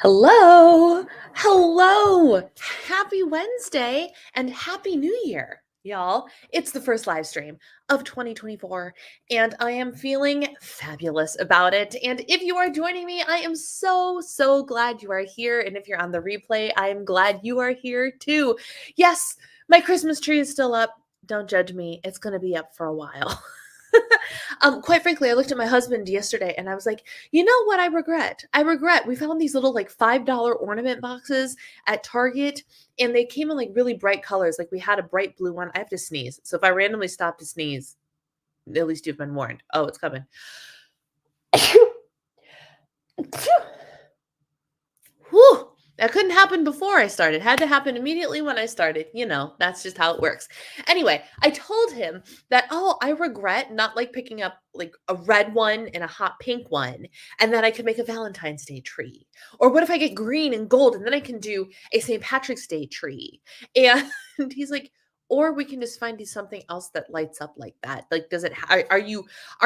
Hello. Hello. Happy Wednesday and Happy New Year, y'all. It's the first live stream of 2024, and I am feeling fabulous about it. And if you are joining me, I am so glad you are here. And if you're on the replay, I am glad you are here too. Yes, my Christmas tree is still up. Don't judge me. It's going to be up for a while. Quite frankly, I looked at my husband yesterday and I was like, you know what I regret? We found these little like $5 ornament boxes at Target and they came in like really bright colors. Like we had a bright blue one. I have to sneeze. So if I randomly stop to sneeze, at least you've been warned. Oh, it's coming. Whew. That couldn't happen before I started. Had to happen immediately when I started. You know, that's just how it works. Anyway, I told him that, I regret not like picking up like a red one and a hot pink one, and that I could make a Valentine's Day tree. Or what if I get green and gold and then I can do a St. Patrick's Day tree? And he's like, or we can just find you something else that lights up like that. Like, are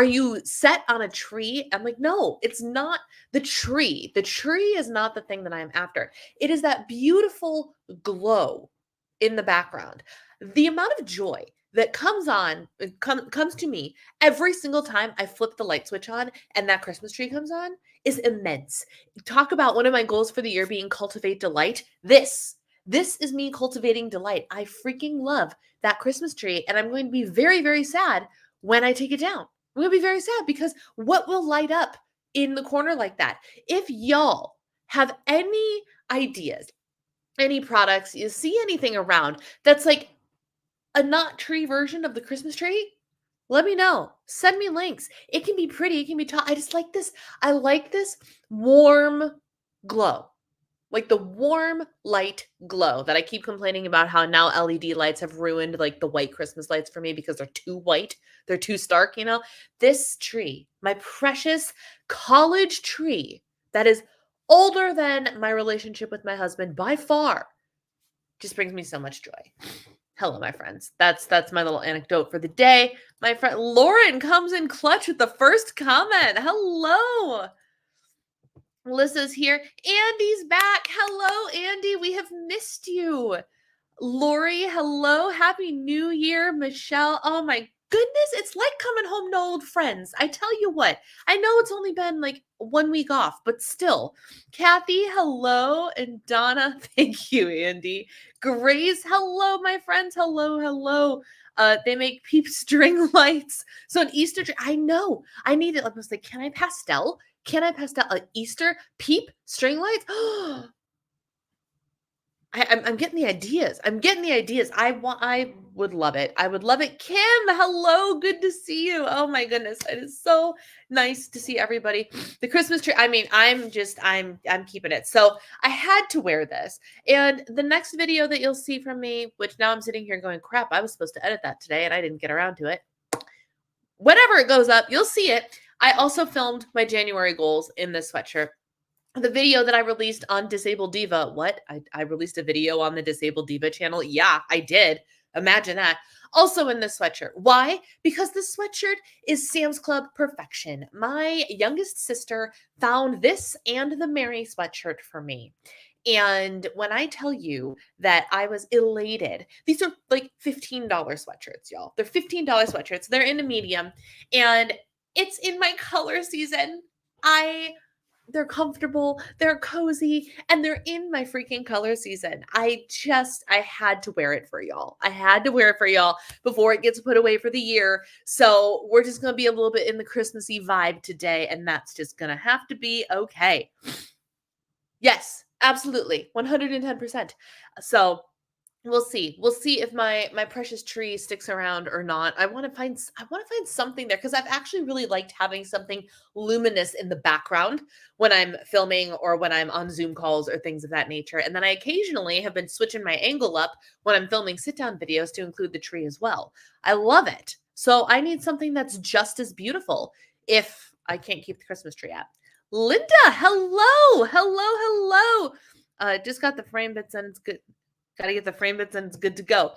you set on a tree? I'm like, no, it's not the tree. The tree is not the thing that I'm after. It is that beautiful glow in the background. The amount of joy that comes to me every single time I flip the light switch on and that Christmas tree comes on is immense. Talk about one of my goals for the year being cultivate delight. This is me cultivating delight. I freaking love that Christmas tree, and I'm going to be very sad when I take it down. I'm going to be very sad because what will light up in the corner like that? If y'all have any ideas, any products, you see anything around that's like a not tree version of the Christmas tree, let me know. Send me links. It can be pretty. It can be tall. I just like this. I like this warm glow. Like the warm light glow that I keep complaining about how now LED lights have ruined like the white Christmas lights for me because they're too white. They're too stark, you know? This tree, my precious college tree that is older than my relationship with my husband by far, just brings me so much joy. Hello, my friends. That's my little anecdote for the day. My friend Lauren comes in clutch with the first comment. Hello. Melissa's here. Andy's back. Hello, Andy. We have missed you. Lori, hello. Happy New Year. Michelle. Oh my goodness. It's like coming home to old friends. I tell you what. I know it's only been like 1 week off, but still. Kathy, hello. And Donna, thank you, Andy. Grace, hello, my friends. Hello. They make peep string lights. So an Easter tree. I know. I need it. I was like, can I pastel? Can I pastel Easter peep string lights? I'm getting the ideas. I would love it. I would love it. Kim, hello. Good to see you. Oh my goodness. It is so nice to see everybody. The Christmas tree. I mean, I'm keeping it. So I had to wear this. And the next video that you'll see from me, which now I'm sitting here going, crap, I was supposed to edit that today and I didn't get around to it. Whenever it goes up, you'll see it. I also filmed my January goals in this sweatshirt. The video that I released on Disabled Diva. What? I released a video on the Disabled Diva channel. Yeah, I did. Imagine that. Also in this sweatshirt. Why? Because this sweatshirt is Sam's Club perfection. My youngest sister found this and the Mary sweatshirt for me. And when I tell you that I was elated, these are like $15 sweatshirts, y'all. They're $15 sweatshirts. They're in a medium. And it's in my color season. They're comfortable, they're cozy, and they're in my freaking color season. I had to wear it for y'all. I had to wear it for y'all before it gets put away for the year. So we're just going to be a little bit in the Christmassy vibe today, and that's just going to have to be okay. Yes, absolutely. 110%. So we'll see. We'll see if my precious tree sticks around or not. I want to find something there because I've actually really liked having something luminous in the background when I'm filming or when I'm on Zoom calls or things of that nature. And then I occasionally have been switching my angle up when I'm filming sit-down videos to include the tree as well. I love it. So I need something that's just as beautiful if I can't keep the Christmas tree up. Linda, hello. Just got the frame bits and it's good. Got to get the frame bits and it's good to go.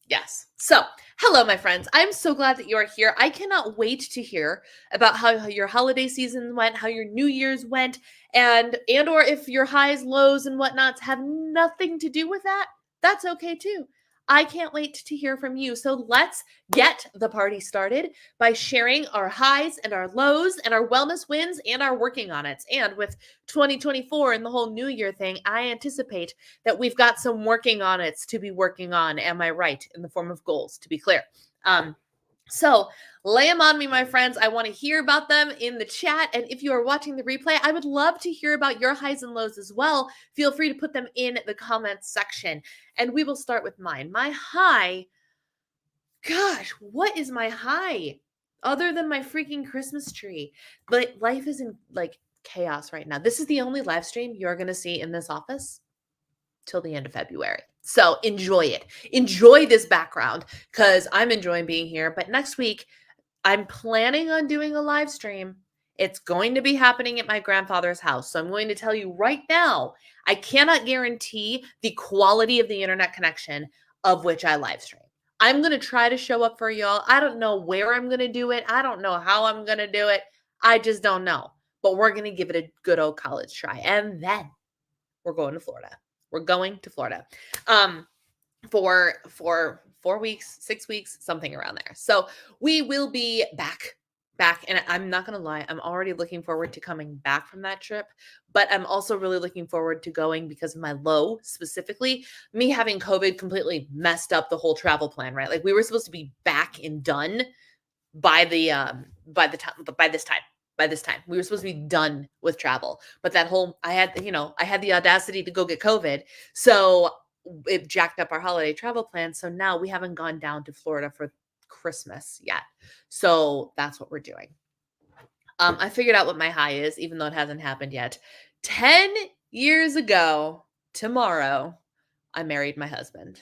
Yes. So Hello, my friends. I'm so glad that you are here. I cannot wait to hear about how your holiday season went, how your New Year's went, and or if your highs, lows, and whatnots have nothing to do with that. That's okay too. I can't wait to hear from you. So let's get the party started by sharing our highs and our lows and our wellness wins and our working on it. And with 2024 and the whole New Year thing, I anticipate that we've got some working on it to be working on. Am I right? In the form of goals, to be clear. So lay them on me, my friends. I want to hear about them in the chat. And if you are watching the replay, I would love to hear about your highs and lows as well. Feel free to put them in the comments section. And we will start with mine. My high, gosh, what is my high? Other than my freaking Christmas tree. But life is in like chaos right now. This is the only live stream you're going to see in this office till the end of February. So enjoy it. Enjoy this background because I'm enjoying being here. But next week, I'm planning on doing a live stream. It's going to be happening at my grandfather's house. So I'm going to tell you right now, I cannot guarantee the quality of the internet connection of which I live stream. I'm going to try to show up for y'all. I don't know where I'm going to do it. I don't know how I'm going to do it. I just don't know. But we're going to give it a good old college try. And then we're going to Florida. We're going to Florida for 4 weeks, 6 weeks, something around there. So we will be back. And I'm not going to lie, I'm already looking forward to coming back from that trip, but I'm also really looking forward to going because of my low, specifically me having COVID completely messed up the whole travel plan, right? Like we were supposed to be back and done by this time we were supposed to be done with travel, but I had the audacity to go get COVID, so it jacked up our holiday travel plan. So now we haven't gone down to Florida for Christmas yet, so that's what we're doing. I figured out what my high is, even though it hasn't happened yet. 10 years ago tomorrow, I married my husband.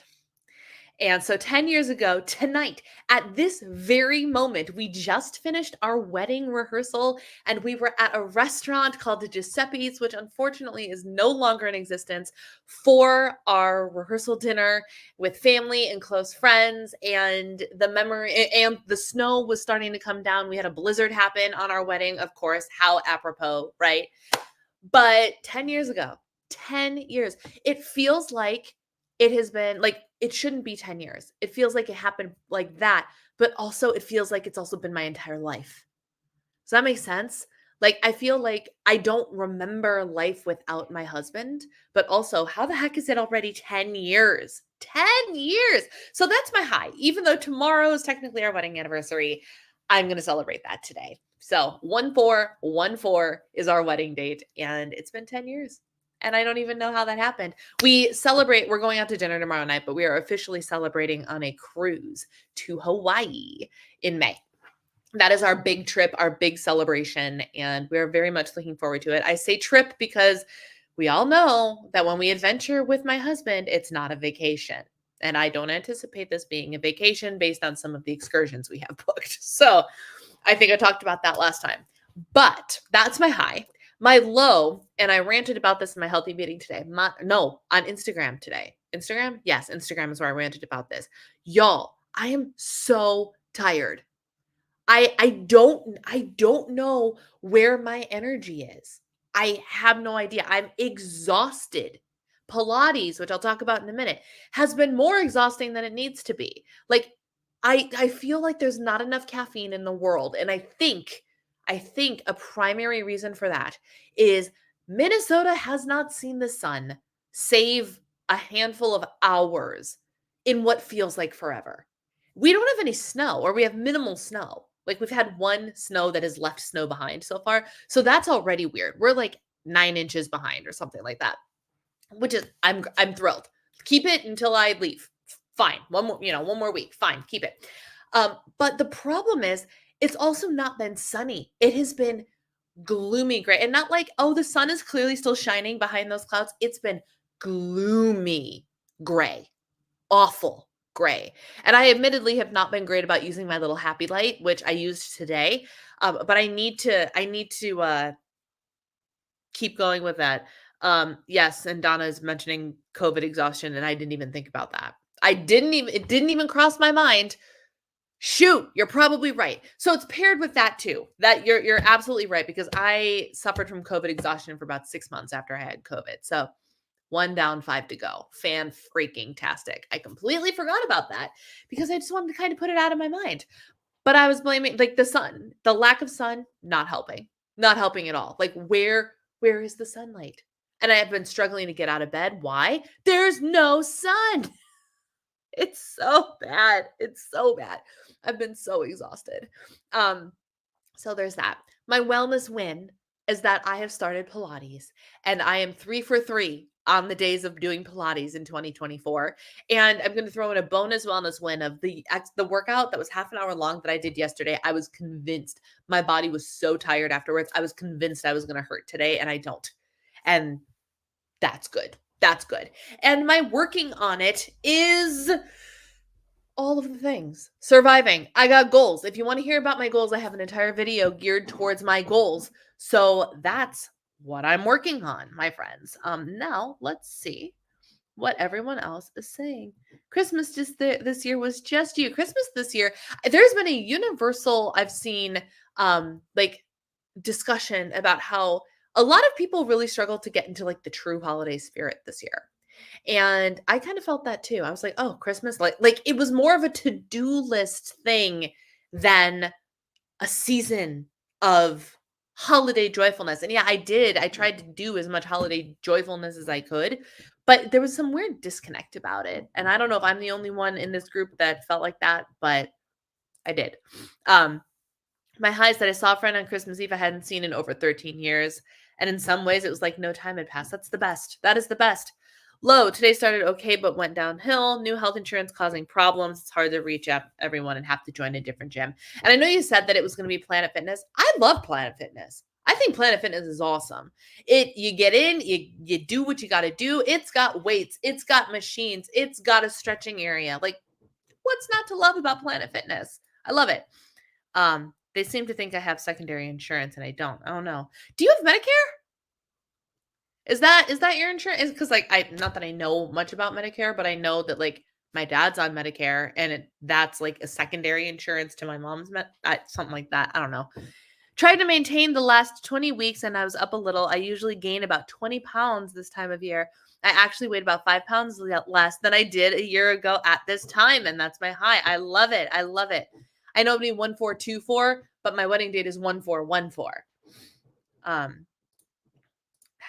And so 10 years ago tonight, at this very moment, we just finished our wedding rehearsal and we were at a restaurant called the Giuseppe's, which unfortunately is no longer in existence, for our rehearsal dinner with family and close friends. And the snow was starting to come down. We had a blizzard happen on our wedding, of course. How apropos, right? But 10 years ago, 10 years, it feels like it has been like, it shouldn't be 10 years. It feels like it happened like that, but also it feels like it's also been my entire life. Does that make sense? Like, I feel like I don't remember life without my husband, but also how the heck is it already 10 years? 10 years. So that's my high. Even though tomorrow is technically our wedding anniversary, I'm going to celebrate that today. So 1414 is our wedding date, and it's been 10 years. And I don't even know how that happened. We're going out to dinner tomorrow night, but we are officially celebrating on a cruise to Hawaii in May. That is our big trip, our big celebration, and we're very much looking forward to it. I say trip because we all know that when we adventure with my husband, it's not a vacation. And I don't anticipate this being a vacation based on some of the excursions we have booked. So I think I talked about that last time. But that's my high. My low, and I ranted about this in my healthy meeting today. On Instagram today. Instagram? Yes, Instagram is where I ranted about this. Y'all, I am so tired. I don't know where my energy is. I have no idea. I'm exhausted. Pilates, which I'll talk about in a minute, has been more exhausting than it needs to be. Like I feel like there's not enough caffeine in the world, and I think a primary reason for that is Minnesota has not seen the sun save a handful of hours in what feels like forever. We don't have any snow, or we have minimal snow. Like we've had one snow that has left snow behind so far. So that's already weird. We're like 9 inches behind or something like that, which is I'm thrilled. Keep it until I leave. Fine. One more week. Fine. Keep it. But the problem is it's also not been sunny. It has been gloomy gray, and not like, oh, the sun is clearly still shining behind those clouds. It's been gloomy gray, awful gray. And I admittedly have not been great about using my little happy light, which I used today. But I need to keep going with that. Yes. And Donna is mentioning COVID exhaustion, and I didn't even think about that. It didn't even cross my mind Shoot, you're probably right. So it's paired with that too. That you're absolutely right because I suffered from COVID exhaustion for about 6 months after I had COVID. So 1 down, 5 to go. Fan freaking tastic. I completely forgot about that because I just wanted to kind of put it out of my mind. But I was blaming like the sun, the lack of sun, not helping. Not helping at all. Like where is the sunlight? And I have been struggling to get out of bed. Why? There's no sun. It's so bad. It's so bad. I've been so exhausted. Um, so there's that. My wellness win is that I have started Pilates and I am 3 for 3 on the days of doing Pilates in 2024. And I'm going to throw in a bonus wellness win of the workout that was half an hour long that I did yesterday. I was convinced my body was so tired afterwards. I was convinced I was going to hurt today and I don't. And that's good. That's good. And my working on it is all of the things. Surviving. I got goals. If you want to hear about my goals, I have an entire video geared towards my goals. So that's what I'm working on, my friends. Now let's see what everyone else is saying. Christmas this year was just you. Christmas this year, there's been a universal, I've seen like discussion about how a lot of people really struggle to get into like the true holiday spirit this year. And I kind of felt that too. I was like, "Oh, Christmas like it was more of a to-do list thing than a season of holiday joyfulness." And yeah, I did. I tried to do as much holiday joyfulness as I could, but there was some weird disconnect about it. And I don't know if I'm the only one in this group that felt like that, but I did. My highs that I saw a friend on Christmas Eve I hadn't seen in over 13 years. And in some ways, it was like no time had passed. That's the best. That is the best. Low, today started okay, but went downhill. New health insurance causing problems. It's hard to reach out everyone and have to join a different gym. And I know you said that it was going to be Planet Fitness. I love Planet Fitness. I think Planet Fitness is awesome. You get in, you do what you got to do. It's got weights, it's got machines, it's got a stretching area. Like, what's not to love about Planet Fitness? I love it. They seem to think I have secondary insurance and I don't. I don't know. Do you have Medicare? Is that your insurance? Because like I not that I know much about Medicare, but I know that like my dad's on Medicare and that's like a secondary insurance to my mom's something like that. I don't know. Tried to maintain the last 20 weeks and I was up a little. I usually gain about 20 pounds this time of year. I actually weighed about 5 pounds less than I did a year ago at this time, and that's my high. I love it. I love it. I know it'd be 1424, but my wedding date is 1414.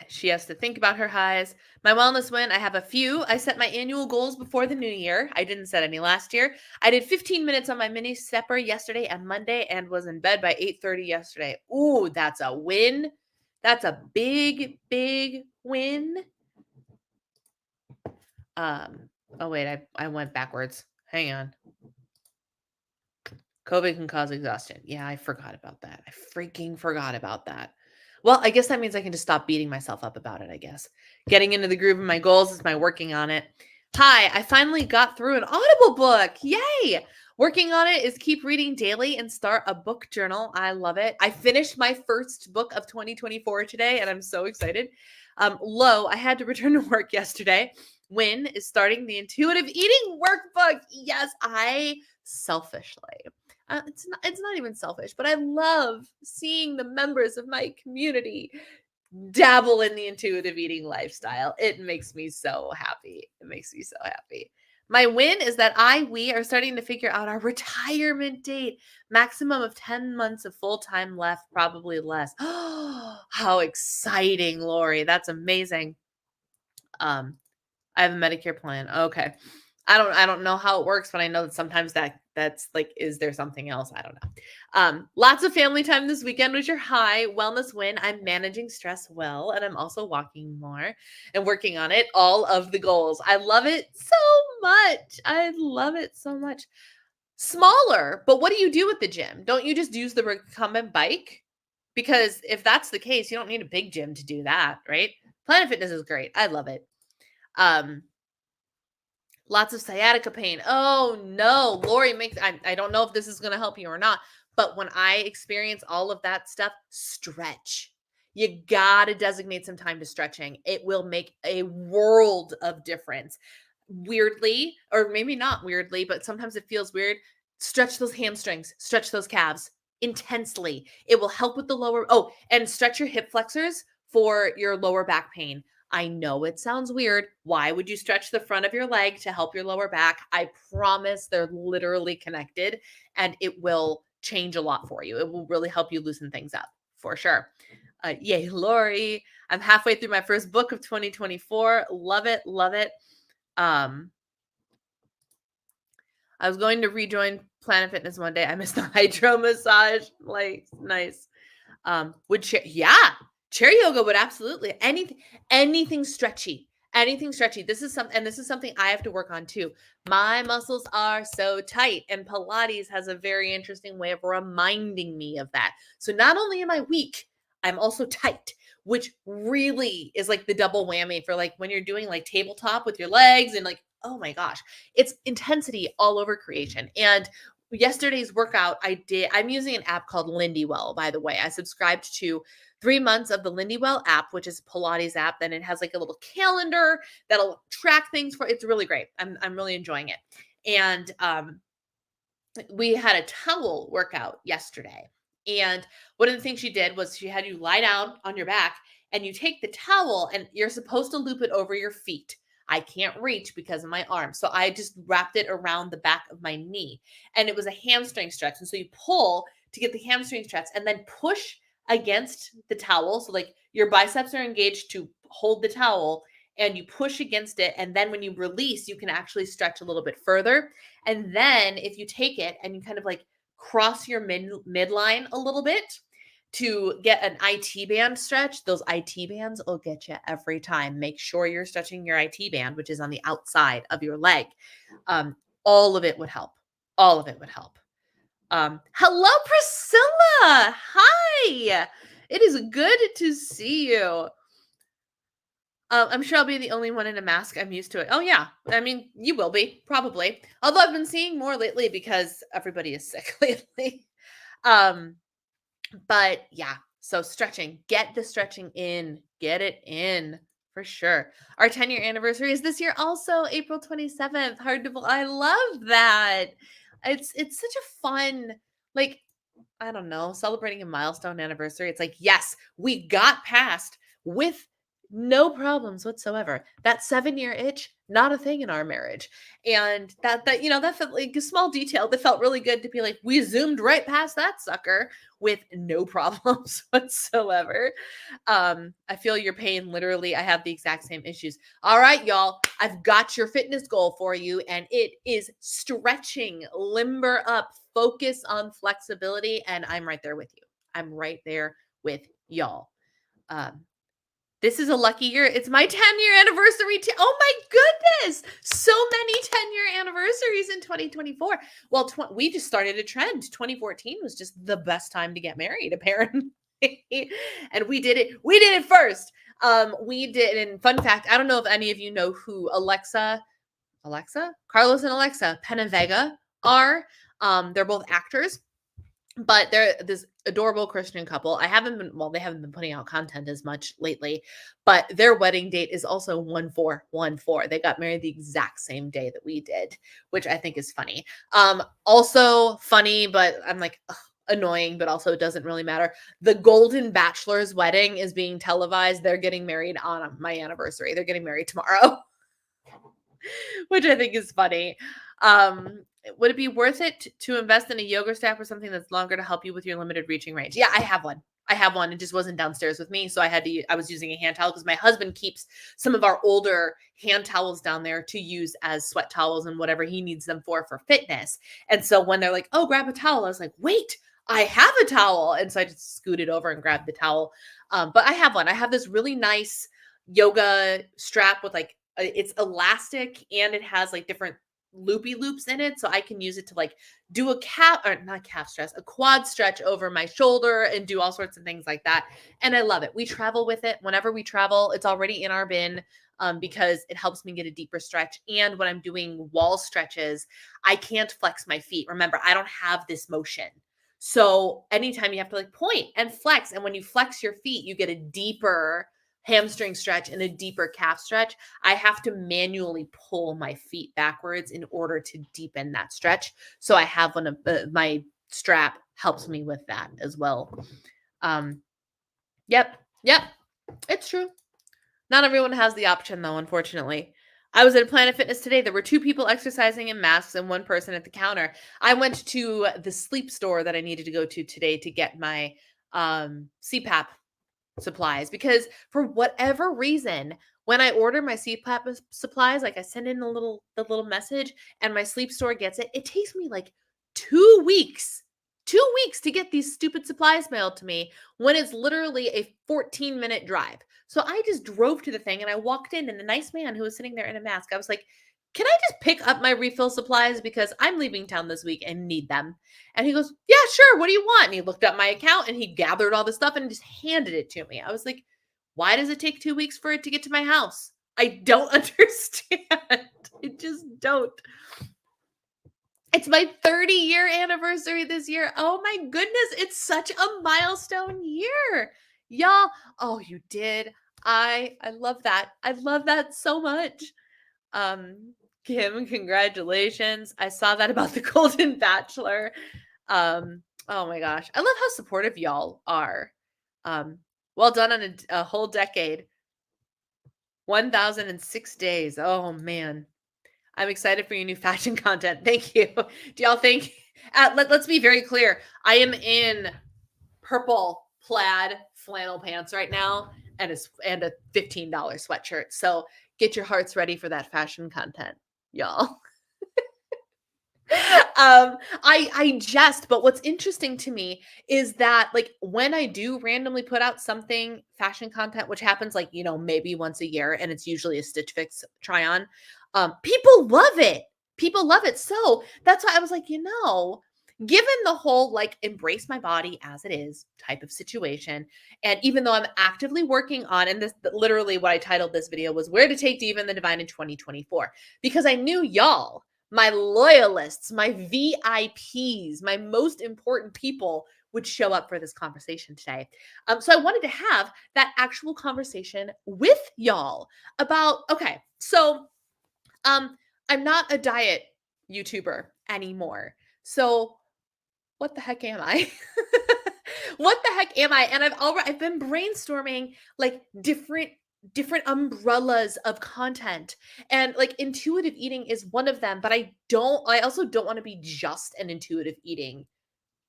She has to think about her highs. My wellness win, I have a few. I set my annual goals before the new year. I didn't set any last year. I did 15 minutes on my mini stepper yesterday and Monday and was in bed by 8:30 yesterday. Ooh, that's a win. That's a big, big win. Oh wait, I went backwards. Hang on. COVID can cause exhaustion. Yeah, I forgot about that. I freaking forgot about that. Well, I guess that means I can just stop beating myself up about it, I guess. Getting into the groove of my goals is my working on it. Hi, I finally got through an Audible book. Yay! Working on it is keep reading daily and start a book journal. I love it. I finished my first book of 2024 today, and I'm so excited. Low, I had to return to work yesterday. Win is starting the intuitive eating workbook. Yes, I selfishly it's not even selfish, but I love seeing the members of my community dabble in the intuitive eating lifestyle. It makes me so happy. It makes me so happy. My win is that we are starting to figure out our retirement date. Maximum of 10 months of full time left, probably less. Oh, how exciting, Lori. That's amazing. I have a Medicare plan. Okay. I don't know how it works, but I know that sometimes that's like, is there something else? I don't know. Lots of family time this weekend was your high. Wellness win. I'm managing stress well, and I'm also walking more and working on it. All of the goals. I love it so much. I love it so much. Smaller, but what do you do with the gym? Don't you just use the recumbent bike? Because if that's the case, you don't need a big gym to do that, right? Planet Fitness is great. I love it. Lots of sciatica pain. Oh no, Lori I don't know if this is going to help you or not, but when I experience all of that stuff, stretch. You got to designate some time to stretching. It will make a world of difference. Weirdly, or maybe not weirdly, but sometimes it feels weird. Stretch those hamstrings, stretch those calves intensely. It will help with the lower, and stretch your hip flexors for your lower back pain. I know it sounds weird. Why would you stretch the front of your leg to help your lower back? I promise they're literally connected and it will change a lot for you. It will really help you loosen things up for sure. Yay, Lori. I'm halfway through my first book of 2024. Love it. Love it. I was going to rejoin Planet Fitness one day. I missed the hydro massage. Like, nice. Chair yoga would absolutely anything stretchy. Anything stretchy. This is something I have to work on too. My muscles are so tight, and Pilates has a very interesting way of reminding me of that. So not only am I weak, I'm also tight, which really is like the double whammy for like when you're doing like tabletop with your legs and like, oh my gosh, it's intensity all over creation. And yesterday's workout I'm using an app called Lindywell, by the way. I subscribed to 3 months of the Lindywell app, which is a Pilates app. Then it has like a little calendar that'll track things for, it's really great. I'm really enjoying it. And we had a towel workout yesterday. And one of the things she did was she had you lie down on your back and you take the towel and you're supposed to loop it over your feet. I can't reach because of my arm. So I just wrapped it around the back of my knee and it was a hamstring stretch. And so you pull to get the hamstring stretch and then push against the towel. So like your biceps are engaged to hold the towel and you push against it. And then when you release, you can actually stretch a little bit further. And then if you take it and you kind of like cross your midline a little bit to get an IT band stretch, those IT bands will get you every time. Make sure you're stretching your IT band, which is on the outside of your leg. All of it would help. All of it would help. Hello, Priscilla. Hi. It is good to see you. I'm sure I'll be the only one in a mask. I'm used to it. Oh, yeah. I mean, you will be, probably. Although I've been seeing more lately because everybody is sick lately. But yeah, so stretching. Get the stretching in. Get it in for sure. Our 10-year anniversary is this year also, April 27th. Hard to believe. I love that. It's such a fun, like, I don't know, celebrating a milestone anniversary. It's like, yes, we got past with no problems whatsoever. That 7-year itch, not a thing in our marriage. And that felt like a small detail that felt really good to be like, we zoomed right past that sucker with no problems whatsoever. I feel your pain. Literally, I have the exact same issues. All right, y'all, I've got your fitness goal for you, and it is stretching, limber up, focus on flexibility, and I'm right there with you. I'm right there with y'all. This is a lucky year. It's my 10-year anniversary. Oh my goodness. So many 10-year anniversaries in 2024. Well, we just started a trend. 2014 was just the best time to get married, apparently. And we did it. We did it first. We did. And fun fact, I don't know if any of you know who Carlos and Alexa Penavega are. They're both actors. But they're this adorable Christian couple. They haven't been putting out content as much lately, but their wedding date is also 1/4/14. They got married the exact same day that we did, which I think is funny. Also funny, but I'm like, ugh, annoying, but also it doesn't really matter. The Golden Bachelor's wedding is being televised. They're getting married on my anniversary. They're getting married tomorrow, which I think is funny. Would it be worth it to invest in a yoga strap or something that's longer to help you with your limited reaching range? Yeah, I have one. It just wasn't downstairs with me. So I was using a hand towel because my husband keeps some of our older hand towels down there to use as sweat towels and whatever he needs them for fitness. And so when they're like, oh, grab a towel, I was like, wait, I have a towel. And so I just scooted over and grabbed the towel. But I have one. I have this really nice yoga strap with like, it's elastic and it has like different loopy loops in it, so I can use it to like do a quad stretch over my shoulder and do all sorts of things like that. And I love it. We travel with it. Whenever we travel, it's already in our bin because it helps me get a deeper stretch. And when I'm doing wall stretches, I can't flex my feet. Remember, I don't have this motion. So anytime you have to like point and flex, and when you flex your feet, you get a deeper hamstring stretch and a deeper calf stretch, I have to manually pull my feet backwards in order to deepen that stretch. So I have one of my strap helps me with that as well. Um, yep, yep, it's true. Not everyone has the option though, unfortunately. I was at Planet Fitness today. There were 2 people exercising in masks and 1 person at the counter. I went to the sleep store that I needed to go to today to get my CPAP supplies because for whatever reason, when I order my CPAP supplies, like I send in the little message and my sleep store gets it, it takes me like 2 weeks. 2 weeks to get these stupid supplies mailed to me when it's literally a 14-minute drive. So I just drove to the thing and I walked in and a nice man who was sitting there in a mask, I was like, "Can I just pick up my refill supplies because I'm leaving town this week and need them?" And he goes, "Yeah, sure. What do you want?" And he looked up my account and he gathered all the stuff and just handed it to me. I was like, "Why does it take 2 weeks for it to get to my house? I don't understand. I just don't." It's my 30-year anniversary this year. Oh my goodness, it's such a milestone year. Y'all, oh, you did. I love that. I love that so much. Kim, congratulations. I saw that about the Golden Bachelor. Oh my gosh. I love how supportive y'all are. Well done on a whole decade. 1,006 days. Oh man. I'm excited for your new fashion content. Thank you. Do y'all think let's be very clear. I am in purple plaid flannel pants right now and a $15 sweatshirt. So get your hearts ready for that fashion content, y'all. I jest, but what's interesting to me is that like when I do randomly put out something fashion content, which happens like, maybe once a year, and it's usually a Stitch Fix try on, people love it. People love it. So that's why I was like, given the whole like embrace my body as it is type of situation, and even though I'm actively working on, and this literally what I titled this video was where to take Diva and the Divine in 2024, because I knew y'all, my loyalists, my VIPs, my most important people would show up for this conversation today. So I wanted to have that actual conversation with y'all about, okay, so I'm not a diet YouTuber anymore. So what the heck am I? What the heck am I? And I've been brainstorming like different umbrellas of content, and like intuitive eating is one of them, but I also don't want to be just an intuitive eating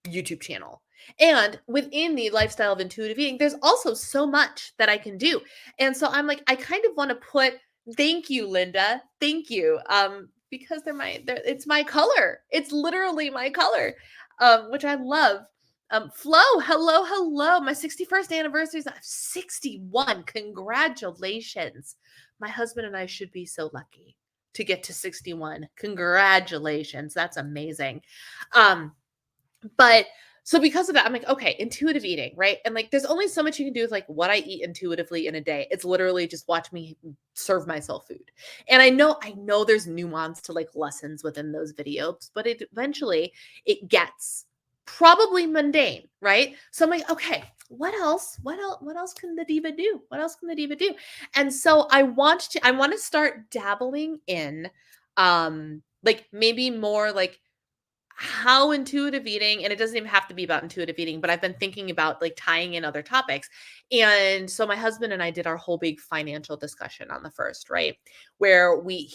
YouTube channel. And within the lifestyle of intuitive eating, there's also so much that I can do. And so I'm like, I kind of want to put, thank you, Linda. Thank you. Because it's my color. It's literally my color. Which I love. Flo, hello. My 61st anniversary is 61. Congratulations. My husband and I should be so lucky to get to 61. Congratulations. That's amazing. But so because of that, I'm like, okay, intuitive eating, right? And like, there's only so much you can do with like what I eat intuitively in a day. It's literally just watch me serve myself food. And I know there's nuance to like lessons within those videos, but eventually it gets probably mundane, right? So I'm like, okay, what else can the diva do? What else can the diva do? And so I want to start dabbling in like maybe more like how intuitive eating, and it doesn't even have to be about intuitive eating, but I've been thinking about like tying in other topics. And so my husband and I did our whole big financial discussion on the first, right? Where we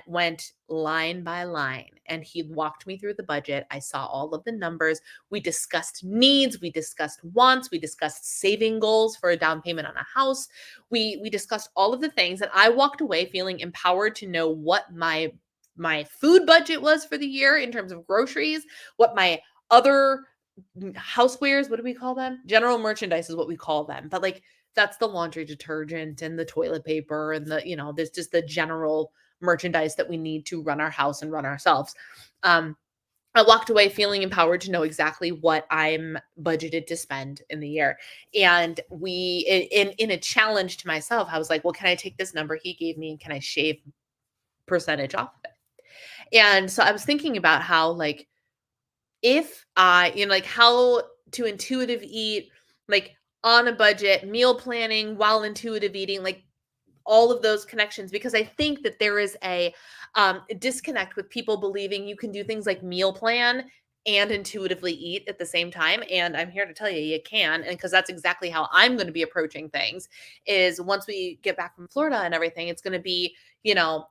went line by line and he walked me through the budget. I saw all of the numbers. We discussed needs, we discussed wants, we discussed saving goals for a down payment on a house. We discussed all of the things, and I walked away feeling empowered to know what my food budget was for the year in terms of groceries, what my other housewares, what do we call them? General merchandise is what we call them. But like that's the laundry detergent and the toilet paper and there's just the general merchandise that we need to run our house and run ourselves. I walked away feeling empowered to know exactly what I'm budgeted to spend in the year. And in a challenge to myself, I was like, well, can I take this number he gave me and can I shave percentage off of it? And so I was thinking about how, like, if I, like how to intuitive eat, like on a budget, meal planning while intuitive eating, like all of those connections, because I think that there is a disconnect with people believing you can do things like meal plan and intuitively eat at the same time. And I'm here to tell you, you can. And because that's exactly how I'm going to be approaching things is once we get back from Florida and everything, it's going to be,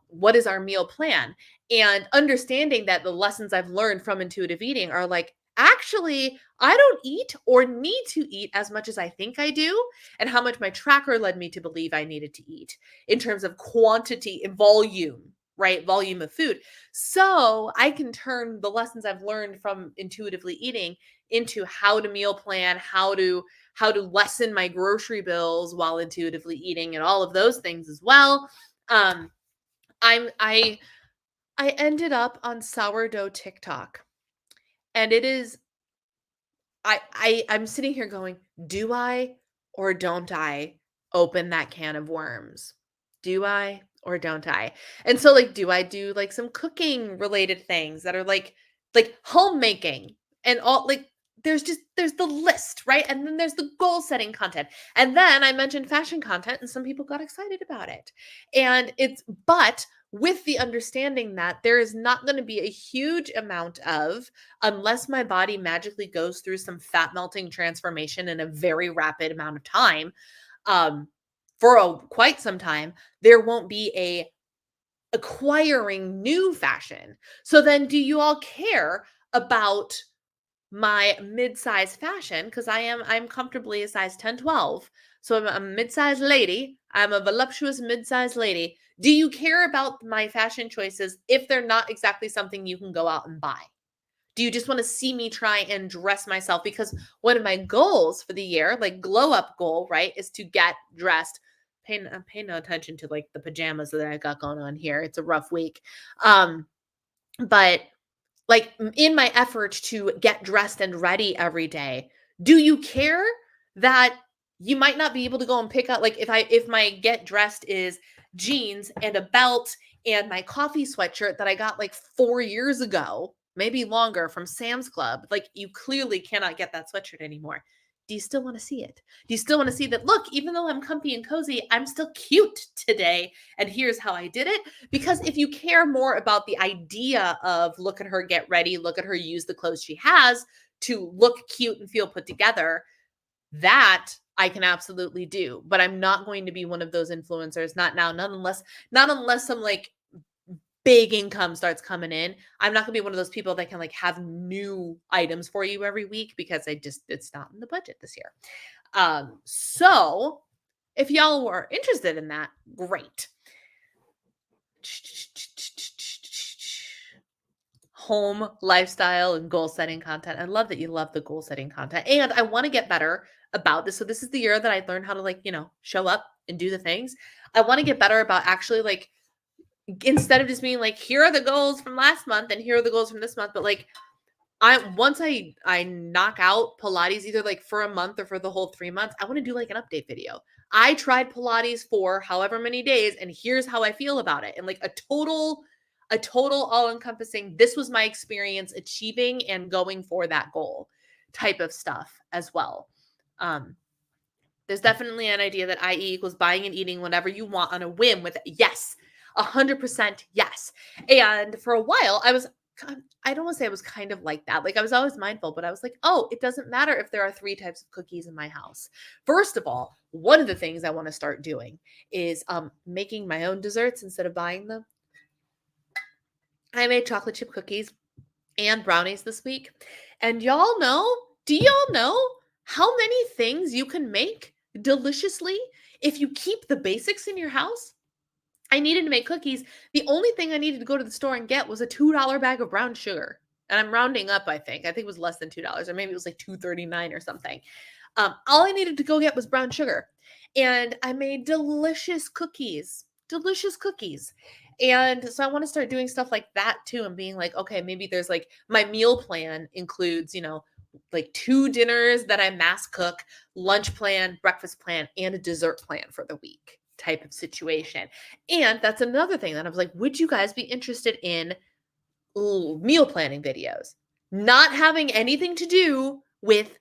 what is our meal plan? And understanding that the lessons I've learned from intuitive eating are like, actually, I don't eat or need to eat as much as I think I do, and how much my tracker led me to believe I needed to eat in terms of quantity and volume, right? Volume of food. So I can turn the lessons I've learned from intuitively eating into how to meal plan, how to lessen my grocery bills while intuitively eating, and all of those things as well. Um, I ended up on sourdough TikTok, and it is I'm sitting here going, do I or don't I open that can of worms? Do I or don't I? And so like, do I do like some cooking related things that are like homemaking and all, like there's the list, right? And then there's the goal setting content. And then I mentioned fashion content and some people got excited about it. And but with the understanding that there is not going to be a huge amount of, unless my body magically goes through some fat melting transformation in a very rapid amount of time, for quite some time, there won't be a acquiring new fashion. So then do you all care about my mid-size fashion? Because I'm comfortably a size 10, 12. So I'm a mid-size lady. I'm a voluptuous mid-size lady. Do you care about my fashion choices if they're not exactly something you can go out and buy? Do you just want to see me try and dress myself? Because one of my goals for the year, like glow up goal, right, is to get dressed. Pay no attention to like the pajamas that I got going on here. It's a rough week. But like in my effort to get dressed and ready every day, do you care that you might not be able to go and pick up, like if my get dressed is jeans and a belt and my coffee sweatshirt that I got like 4 years ago, maybe longer, from Sam's Club, like you clearly cannot get that sweatshirt anymore. Do you still want to see it? Do you still want to see that, look, even though I'm comfy and cozy, I'm still cute today, and here's how I did it? Because if you care more about the idea of look at her get ready, look at her use the clothes she has to look cute and feel put together, that I can absolutely do. But I'm not going to be one of those influencers, not now, not unless some like big income starts coming in. I'm not gonna be one of those people that can like have new items for you every week, because it's not in the budget this year. So if y'all were interested in that, great. Home lifestyle and goal setting content. I love that you love the goal setting content, and I want to get better about this. So this is the year that I learned how to like, show up and do the things. I want to get better about actually like, instead of just being like, here are the goals from last month and here are the goals from this month, but like once I knock out Pilates either like for a month or for the whole 3 months, I want to do like an update video. I tried Pilates for however many days and here's how I feel about it. And like a total all-encompassing, this was my experience achieving and going for that goal type of stuff as well. There's definitely an idea that IE equals buying and eating whatever you want on a whim with it. Yes, 100% yes. And for a while, I don't want to say I was kind of like that. Like I was always mindful, but I was like, oh, it doesn't matter if there are 3 types of cookies in my house. First of all, one of the things I want to start doing is making my own desserts instead of buying them. I made chocolate chip cookies and brownies this week. And do y'all know how many things you can make deliciously if you keep the basics in your house? I needed to make cookies. The only thing I needed to go to the store and get was a $2 bag of brown sugar. And I'm rounding up, I think. I think it was less than $2, or maybe it was like $2.39 or something. All I needed to go get was brown sugar. And I made delicious cookies. Delicious cookies. And so I want to start doing stuff like that too, and being like, okay, maybe there's like my meal plan includes, like 2 dinners that I mass cook, lunch plan, breakfast plan, and a dessert plan for the week type of situation. And that's another thing that I was like, would you guys be interested in meal planning videos? Not having anything to do with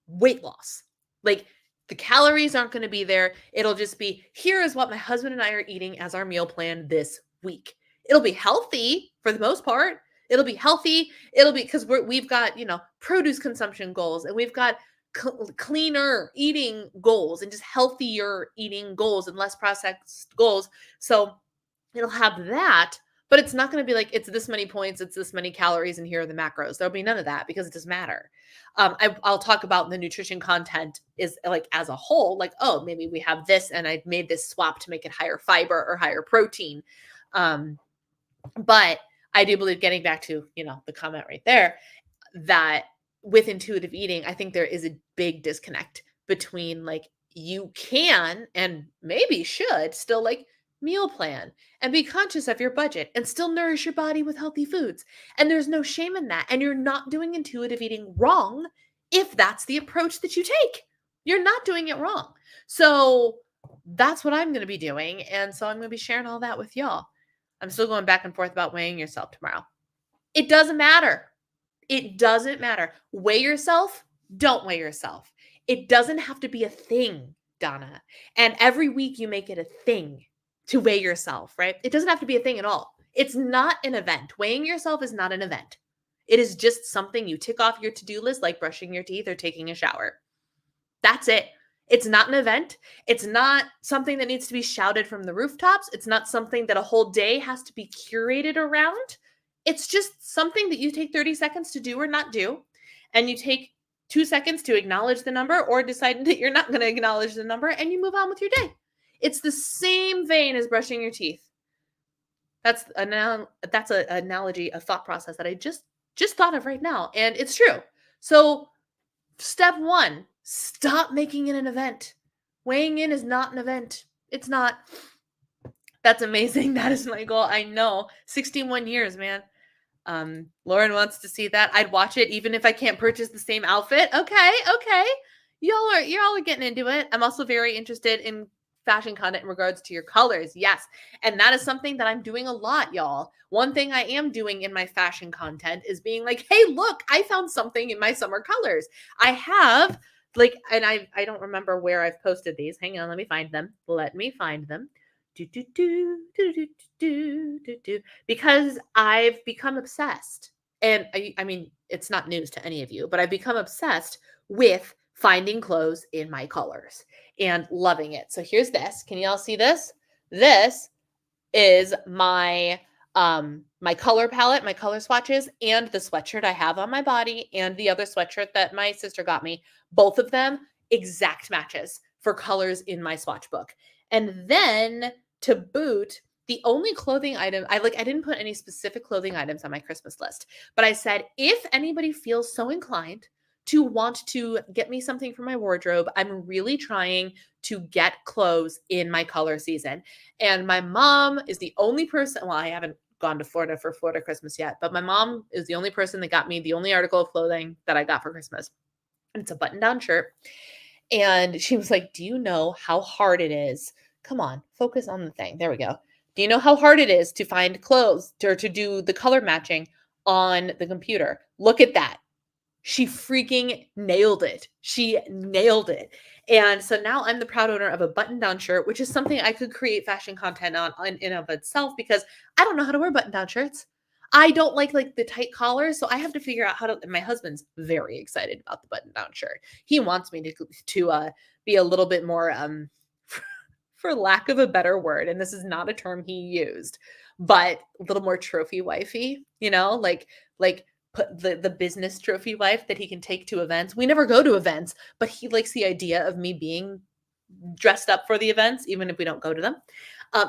weight loss. Like The calories aren't going to be there. It'll just be, here is what my husband and I are eating as our meal plan this week. It'll be healthy for the most part. It'll be healthy. It'll be because we've got, produce consumption goals, and we've got cleaner eating goals, and just healthier eating goals, and less processed goals. So it'll have that, but it's not going to be like, it's this many points, it's this many calories, and here are the macros. There'll be none of that because it doesn't matter. I'll talk about the nutrition content is like as a whole, like, oh, maybe we have this and I made this swap to make it higher fiber or higher protein. But I do believe, getting back to, the comment right there, that with intuitive eating, I think there is a big disconnect between, like, you can and maybe should still like meal plan and be conscious of your budget and still nourish your body with healthy foods. And there's no shame in that. And you're not doing intuitive eating wrong if that's the approach that you take. You're not doing it wrong. So that's what I'm going to be doing. And so I'm going to be sharing all that with y'all. I'm still going back and forth about weighing yourself tomorrow. It doesn't matter. It doesn't matter. Weigh yourself. Don't weigh yourself. It doesn't have to be a thing, Donna. And every week you make it a thing to weigh yourself, right? It doesn't have to be a thing at all. It's not an event. Weighing yourself is not an event. It is just something you tick off your to-do list, like brushing your teeth or taking a shower. That's it. It's not an event. It's not something that needs to be shouted from the rooftops. It's not something that a whole day has to be curated around. It's just something that you take 30 seconds to do or not do. And you take 2 seconds to acknowledge the number or decide that you're not going to acknowledge the number, and you move on with your day. It's the same vein as brushing your teeth. That's an analogy, a thought process that I just thought of right now. And it's true. So step 1, stop making it an event. Weighing in is not an event. It's not. That's amazing. That is my goal. I know. 61 years, man. Lauren wants to see that. I'd watch it even if I can't purchase the same outfit. Okay. Y'all are getting into it. I'm also very interested in fashion content in regards to your colors. Yes. And that is something that I'm doing a lot, y'all. One thing I am doing in my fashion content is being like, hey, look, I found something in my summer colors. I have and I don't remember where I've posted these. Hang on. Let me find them. Because I've become obsessed. And I mean, it's not news to any of you, but I've become obsessed with finding clothes in my colors and loving it. So here's this. Can y'all see this? This is my my color palette, my color swatches, and the sweatshirt I have on my body, and the other sweatshirt that my sister got me. Both of them exact matches for colors in my swatch book. And then to boot, the only clothing item I didn't put any specific clothing items on my Christmas list, but I said, if anybody feels so inclined to want to get me something for my wardrobe, I'm really trying to get clothes in my color season. And my mom is the only person, well, I haven't gone to Florida for Florida Christmas yet, but my mom is the only person that got me the only article of clothing that I got for Christmas. And it's a button-down shirt. And she was like, do you know how hard it is? Come on, focus on the thing. There we go. Do you know how hard it is to find clothes or to do the color matching on the computer? Look at that. She freaking nailed it. She nailed it. And so now I'm the proud owner of a button-down shirt, which is something I could create fashion content on in of itself, because I don't know how to wear button-down shirts. I don't like the tight collars, so I have to figure out how to. And my husband's very excited about the button-down shirt. He wants me to be a little bit more, for lack of a better word, and this is not a term he used, but a little more trophy wifey. Like put the business trophy wife that he can take to events. We never go to events, but he likes the idea of me being dressed up for the events, even if we don't go to them.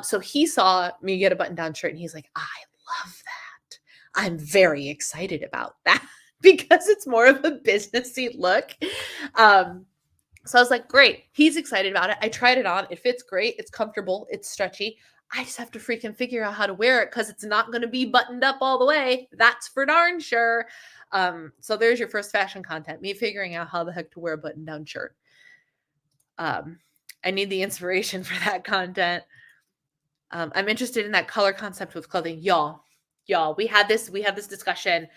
So he saw me get a button-down shirt and he's like, I love that. I'm very excited about that because it's more of a businessy look. So I was like, great. He's excited about it. I tried it on. It fits great. It's comfortable. It's stretchy. I just have to freaking figure out how to wear it because it's not going to be buttoned up all the way. That's for darn sure. So there's your first fashion content, me figuring out how the heck to wear a button-down shirt. I need the inspiration for that content. I'm interested in that color concept with clothing. Y'all, we had this discussion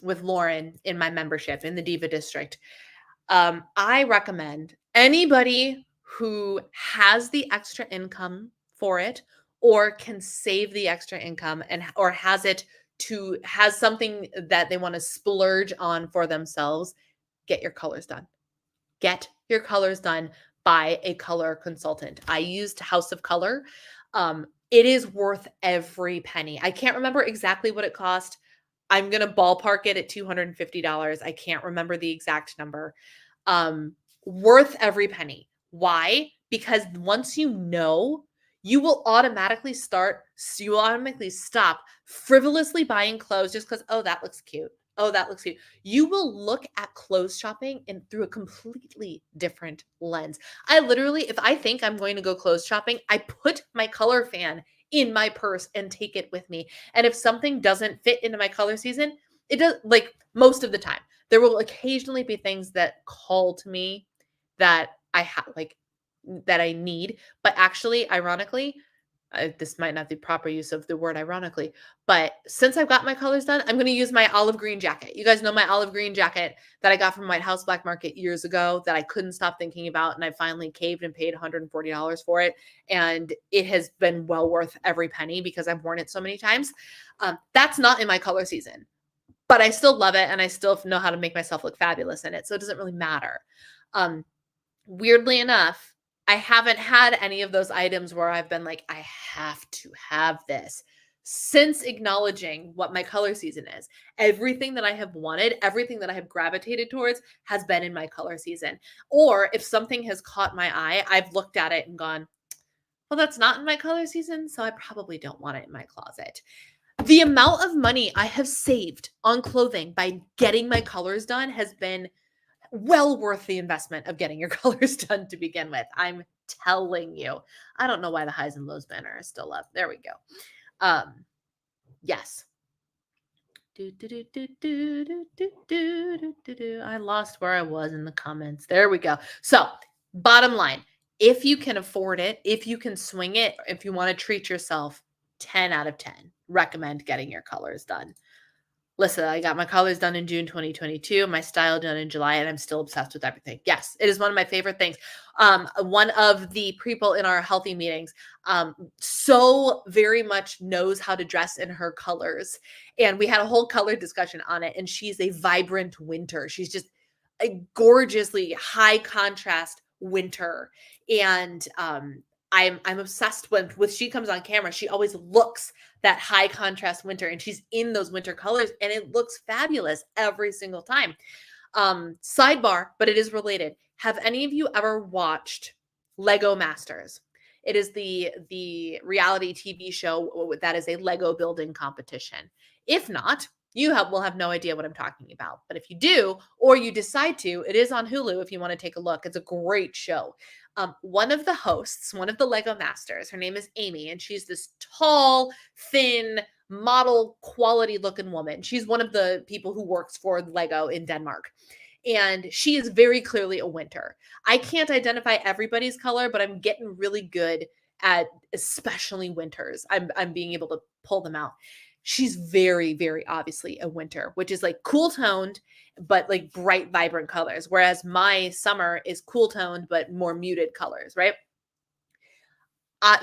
with Lauren in my membership in the Diva district. I recommend Anybody who has the extra income for it or can save the extra income and or has something that they want to splurge on for themselves, get your colors done. Get your colors done by a color consultant. I used House of Color. It is worth every penny. I can't remember exactly what it cost. I'm going to ballpark it at $250. I can't remember the exact number. Um, Worth every penny. Why? Because once you know, you will automatically stop frivolously buying clothes just because, oh, that looks cute. Oh, that looks cute. You will look at clothes shopping and through a completely different lens. I literally, if I think I'm going to go clothes shopping, I put my color fan in my purse and take it with me. And if something doesn't fit into my color season, it does, like most of the time. There will occasionally be things that call to me that I have like that I need, but actually, ironically, this might not be proper use of the word ironically, but since I've got my colors done, I'm going to use my olive green jacket. You guys know my olive green jacket that I got from White House Black Market years ago that I couldn't stop thinking about. And I finally caved and paid $140 for it. And it has been well worth every penny because I've worn it so many times. That's not in my color season, but I still love it. And I still know how to make myself look fabulous in it. So it doesn't really matter. Weirdly enough, I haven't had any of those items where I've been like, I have to have this. Since acknowledging what my color season is, everything that I have wanted, everything that I have gravitated towards has been in my color season. Or if something has caught my eye, I've looked at it and gone, well, that's not in my color season, so I probably don't want it in my closet. The amount of money I have saved on clothing by getting my colors done has been well worth the investment of getting your colors done to begin with. I'm telling you. I don't know why the highs and lows banner is still up. There we go. Yes. I lost where I was in the comments. There we go. So, bottom line, if you can afford it, if you can swing it, if you want to treat yourself, 10 out of 10 recommend getting your colors done. Listen, I got my colors done in June 2022, my style done in July, and I'm still obsessed with everything. Yes, it is one of my favorite things. One of the people in our healthy meetings so very much knows how to dress in her colors. And we had a whole color discussion on it. And she's a vibrant winter. She's just a gorgeously high contrast winter. And I'm obsessed with she comes on camera. She always looks that high contrast winter and she's in those winter colors and it looks fabulous every single time. Sidebar, but it is related. Have any of you ever watched Lego Masters? It is the reality TV show that is a Lego building competition. If not, will have no idea what I'm talking about. But if you do, or you decide to, it is on Hulu if you want to take a look. It's a great show. One of the hosts, one of the Lego Masters, her name is Amy, and she's this tall, thin, model quality looking woman. She's one of the people who works for Lego in Denmark. And she is very clearly a winter. I can't identify everybody's color, but I'm getting really good at especially winters. I'm being able to pull them out. She's very, very obviously a winter, which is like cool toned, but like bright, vibrant colors. Whereas my summer is cool toned, but more muted colors, right?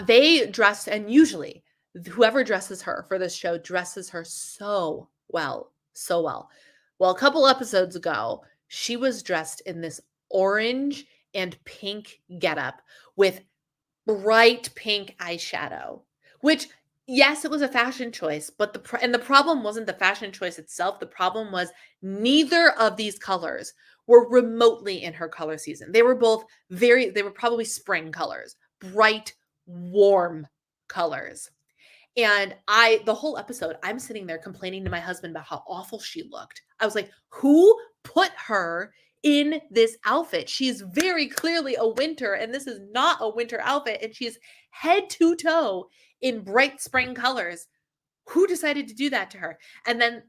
They dress, and usually whoever dresses her for this show dresses her so well, so well. Well, a couple episodes ago, she was dressed in this orange and pink getup with bright pink eyeshadow, which yes, it was a fashion choice, but the problem wasn't the fashion choice itself. The problem was neither of these colors were remotely in her color season. They were both they were probably spring colors, bright, warm colors. And the whole episode, I'm sitting there complaining to my husband about how awful she looked. I was like, who put her in this outfit? She's very clearly a winter, and this is not a winter outfit. And she's head to toe in bright spring colors. Who decided to do that to her? And then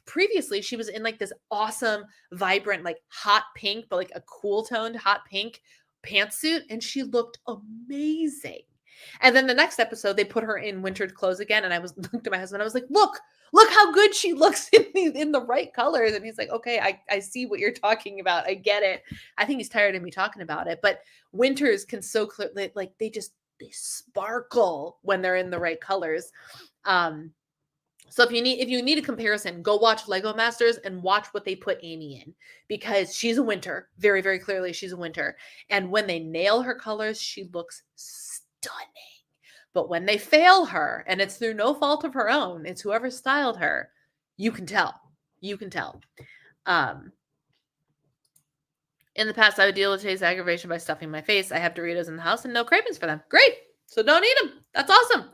previously, she was in like this awesome, vibrant, like hot pink, but like a cool toned hot pink pantsuit, and she looked amazing. And then the next episode, they put her in wintered clothes again. And I looked at my husband. I was like, look how good she looks in the right colors. And he's like, okay, I see what you're talking about. I get it. I think he's tired of me talking about it. But winters can so clearly, like they sparkle when they're in the right colors. So if you need a comparison, go watch Lego Masters and watch what they put Amy in, because she's a winter. Very, very clearly she's a winter. And when they nail her colors, she looks stunning. But when they fail her, and it's through no fault of her own, it's whoever styled her, you can tell. You can tell. In the past, I would deal with taste aggravation by stuffing my face. I have Doritos in the house and no cravings for them. Great. So don't eat them. That's awesome.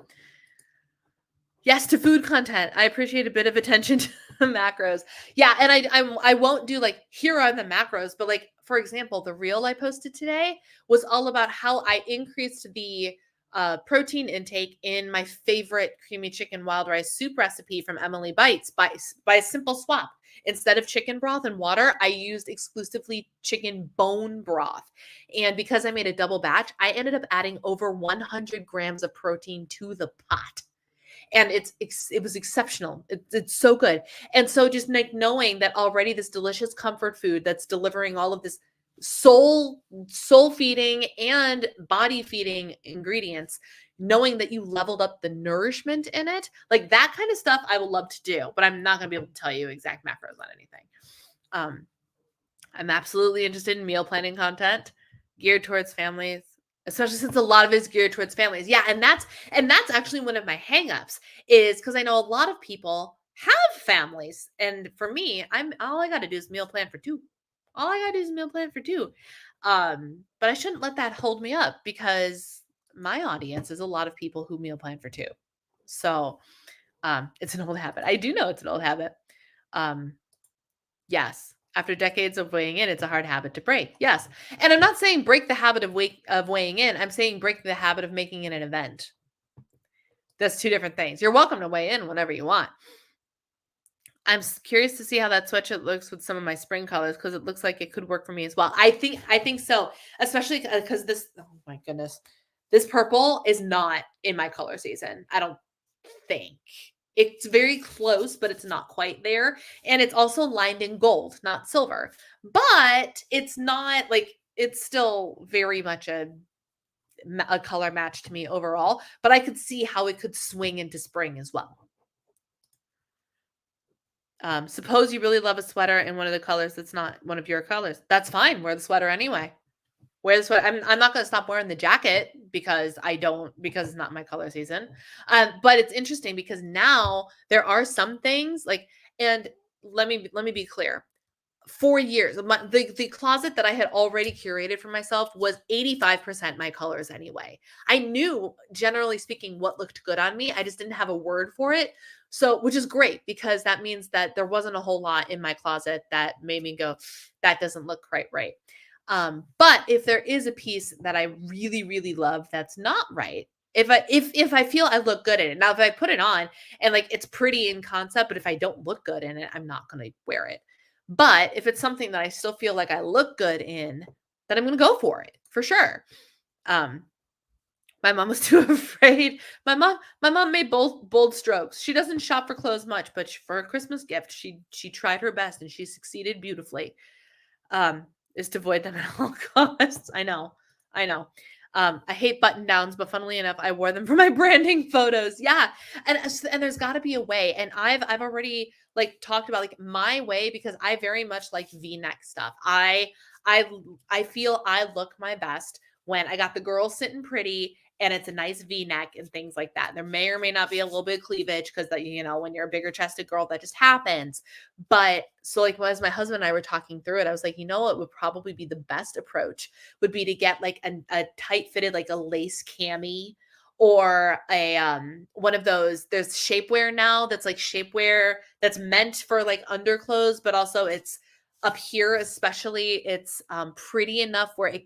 Yes, to food content. I appreciate a bit of attention to the macros. Yeah, and I won't do like, here are the macros, but like, for example, the reel I posted today was all about how I increased the protein intake in my favorite creamy chicken wild rice soup recipe from Emily Bites by a simple swap. Instead of chicken broth and water, I used exclusively chicken bone broth. And because I made a double batch, I ended up adding over 100 grams of protein to the pot. And it was exceptional. It's so good. And so just like knowing that already this delicious comfort food that's delivering all of this soul feeding and body feeding ingredients, knowing that you leveled up the nourishment in it, like that kind of stuff I would love to do, but I'm not going to be able to tell you exact macros on anything. I'm absolutely interested in meal planning content geared towards families, especially since a lot of it is geared towards families. Yeah, and that's actually one of my hangups, is because I know a lot of people have families, and for me, all I got to do is meal plan for two. All I got to do is meal plan for two. But I shouldn't let that hold me up, because my audience is a lot of people who meal plan for two. So it's an old habit. I do know it's an old habit. Yes. After decades of weighing in, it's a hard habit to break. Yes. And I'm not saying break the habit of weighing in. I'm saying break the habit of making it an event. That's two different things. You're welcome to weigh in whenever you want. I'm curious to see how that sweatshirt looks with some of my spring colors, because it looks like it could work for me as well. I think so, especially because this, oh my goodness, this purple is not in my color season. I don't think. It's very close, but it's not quite there. And it's also lined in gold, not silver. But it's not like, it's still very much a color match to me overall. But I could see how it could swing into spring as well. Suppose you really love a sweater in one of the colors that's not one of your colors. That's fine. Wear the sweater anyway. Wear the sweater. I'm not going to stop wearing the jacket because it's not my color season. But it's interesting because now there are some things like, and let me be clear. For years, the closet that I had already curated for myself was 85% my colors anyway. I knew, generally speaking, what looked good on me. I just didn't have a word for it. So, which is great, because that means that there wasn't a whole lot in my closet that made me go, that doesn't look quite right. But if there is a piece that I really, really love that's not right, if I feel I look good in it, now if I put it on and like it's pretty in concept, but if I don't look good in it, I'm not going to wear it. But if it's something that I still feel like I look good in, then I'm going to go for it for sure. My mom was too afraid. My mom made bold strokes. She doesn't shop for clothes much, but for a Christmas gift, she tried her best and she succeeded beautifully. Is to avoid them at all costs. I know. I hate button downs, but funnily enough, I wore them for my branding photos. Yeah. And there's gotta be a way. And I've already like talked about like my way, because I very much like V-neck stuff. I feel I look my best when I got the girls sitting pretty and it's a nice V-neck and things like that. There may or may not be a little bit of cleavage, because when you're a bigger chested girl, that just happens. But so like as my husband and I were talking through it, I was like, what would probably be the best approach would be to get like a tight fitted, like a lace cami, or a one of those, there's shapewear now that's like shapewear that's meant for like underclothes, but also it's up here especially, it's pretty enough where it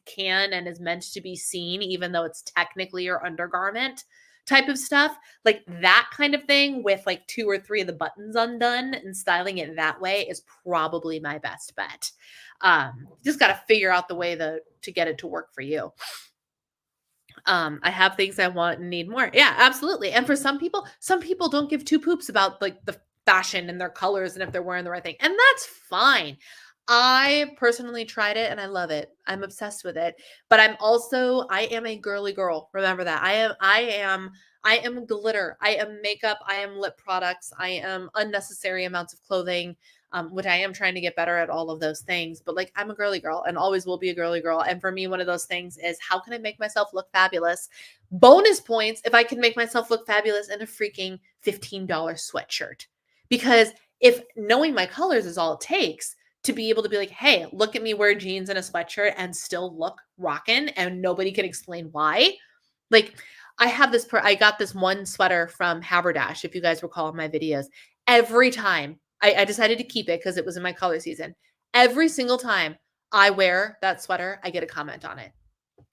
can and is meant to be seen, even though it's technically your undergarment type of stuff. Like that kind of thing with like 2 or 3 of the buttons undone and styling it that way is probably my best bet. Just got to figure out the way to get it to work for you. I have things I want and need more. Yeah, absolutely. And for some people don't give two poops about like the fashion and their colors and if they're wearing the right thing. And that's fine. I personally tried it and I love it. I'm obsessed with it. But I am a girly girl. Remember that. I am glitter. I am makeup. I am lip products. I am unnecessary amounts of clothing. Which I am trying to get better at all of those things. But like, I'm a girly girl and always will be a girly girl. And for me, one of those things is how can I make myself look fabulous? Bonus points if I can make myself look fabulous in a freaking $15 sweatshirt. Because if knowing my colors is all it takes to be able to be like, hey, look at me wear jeans and a sweatshirt and still look rockin' and nobody can explain why. Like, I got this one sweater from Haberdash, if you guys recall my videos. Every time I decided to keep it because it was in my color season. Every single time I wear that sweater, I get a comment on it.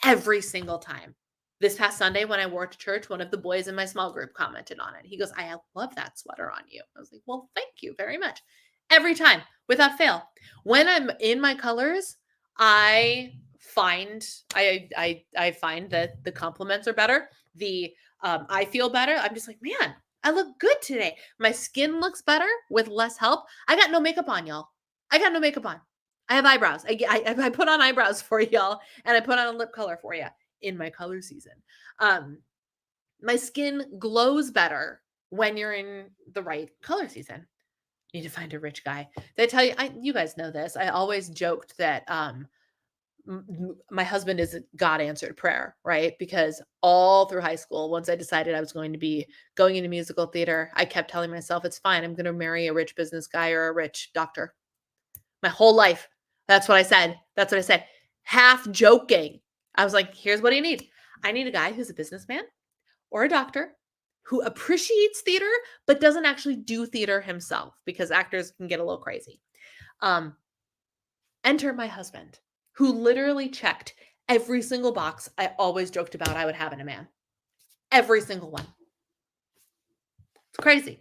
Every single time. This past Sunday when I wore it to church, one of the boys in my small group commented on it. He goes, I love that sweater on you. I was like, well, thank you very much. Every time, without fail. When I'm in my colors, I find I find that the compliments are better. I feel better. I'm just like, man, I look good today. My skin looks better with less help. I got no makeup on, y'all. I got no makeup on. I have eyebrows. I put on eyebrows for y'all, and I put on a lip color for you in my color season. My skin glows better when you're in the right color season. Need to find a rich guy. Did I tell you? You guys know this. I always joked that my husband is a God answered prayer, right? Because all through high school, once I decided I was going to be going into musical theater, I kept telling myself, it's fine. I'm going to marry a rich business guy or a rich doctor. My whole life. That's what I said. That's what I said. Half joking. I was like, here's what I need. I need a guy who's a businessman or a doctor who appreciates theater, but doesn't actually do theater himself because actors can get a little crazy. Enter my husband, who literally checked every single box I always joked about I would have in a man. Every single one. It's crazy.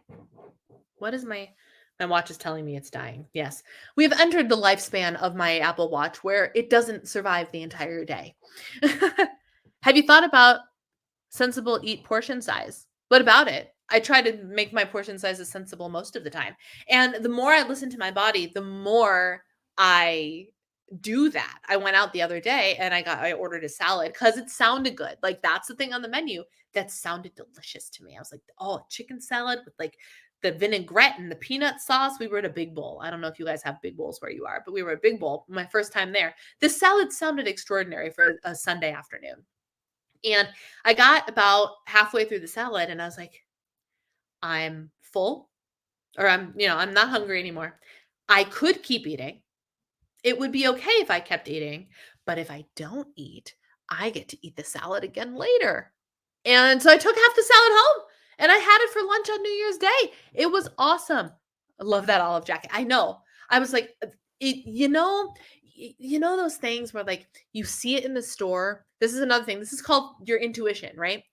What is my watch is telling me it's dying. Yes. We have entered the lifespan of my Apple Watch where it doesn't survive the entire day. Have you thought about sensible eat portion size? What about it? I try to make my portion sizes sensible most of the time. And the more I listen to my body, the more I do that. I went out the other day and I ordered a salad because it sounded good. Like that's the thing on the menu that sounded delicious to me. I was like, oh, chicken salad with like the vinaigrette and the peanut sauce. We were at a Big Bowl. I don't know if you guys have Big Bowls where you are, but we were at Big Bowl. My first time there. This salad sounded extraordinary for a Sunday afternoon. And I got about halfway through the salad and I was like, I'm full or I'm not hungry anymore. I could keep eating. It would be okay if I kept eating, but if I don't eat, I get to eat the salad again later. And so I took half the salad home and I had it for lunch on New Year's Day. It was awesome. I love that olive jacket. I know. I was like, you know those things where like you see it in the store. This is another thing. This is called your intuition, right?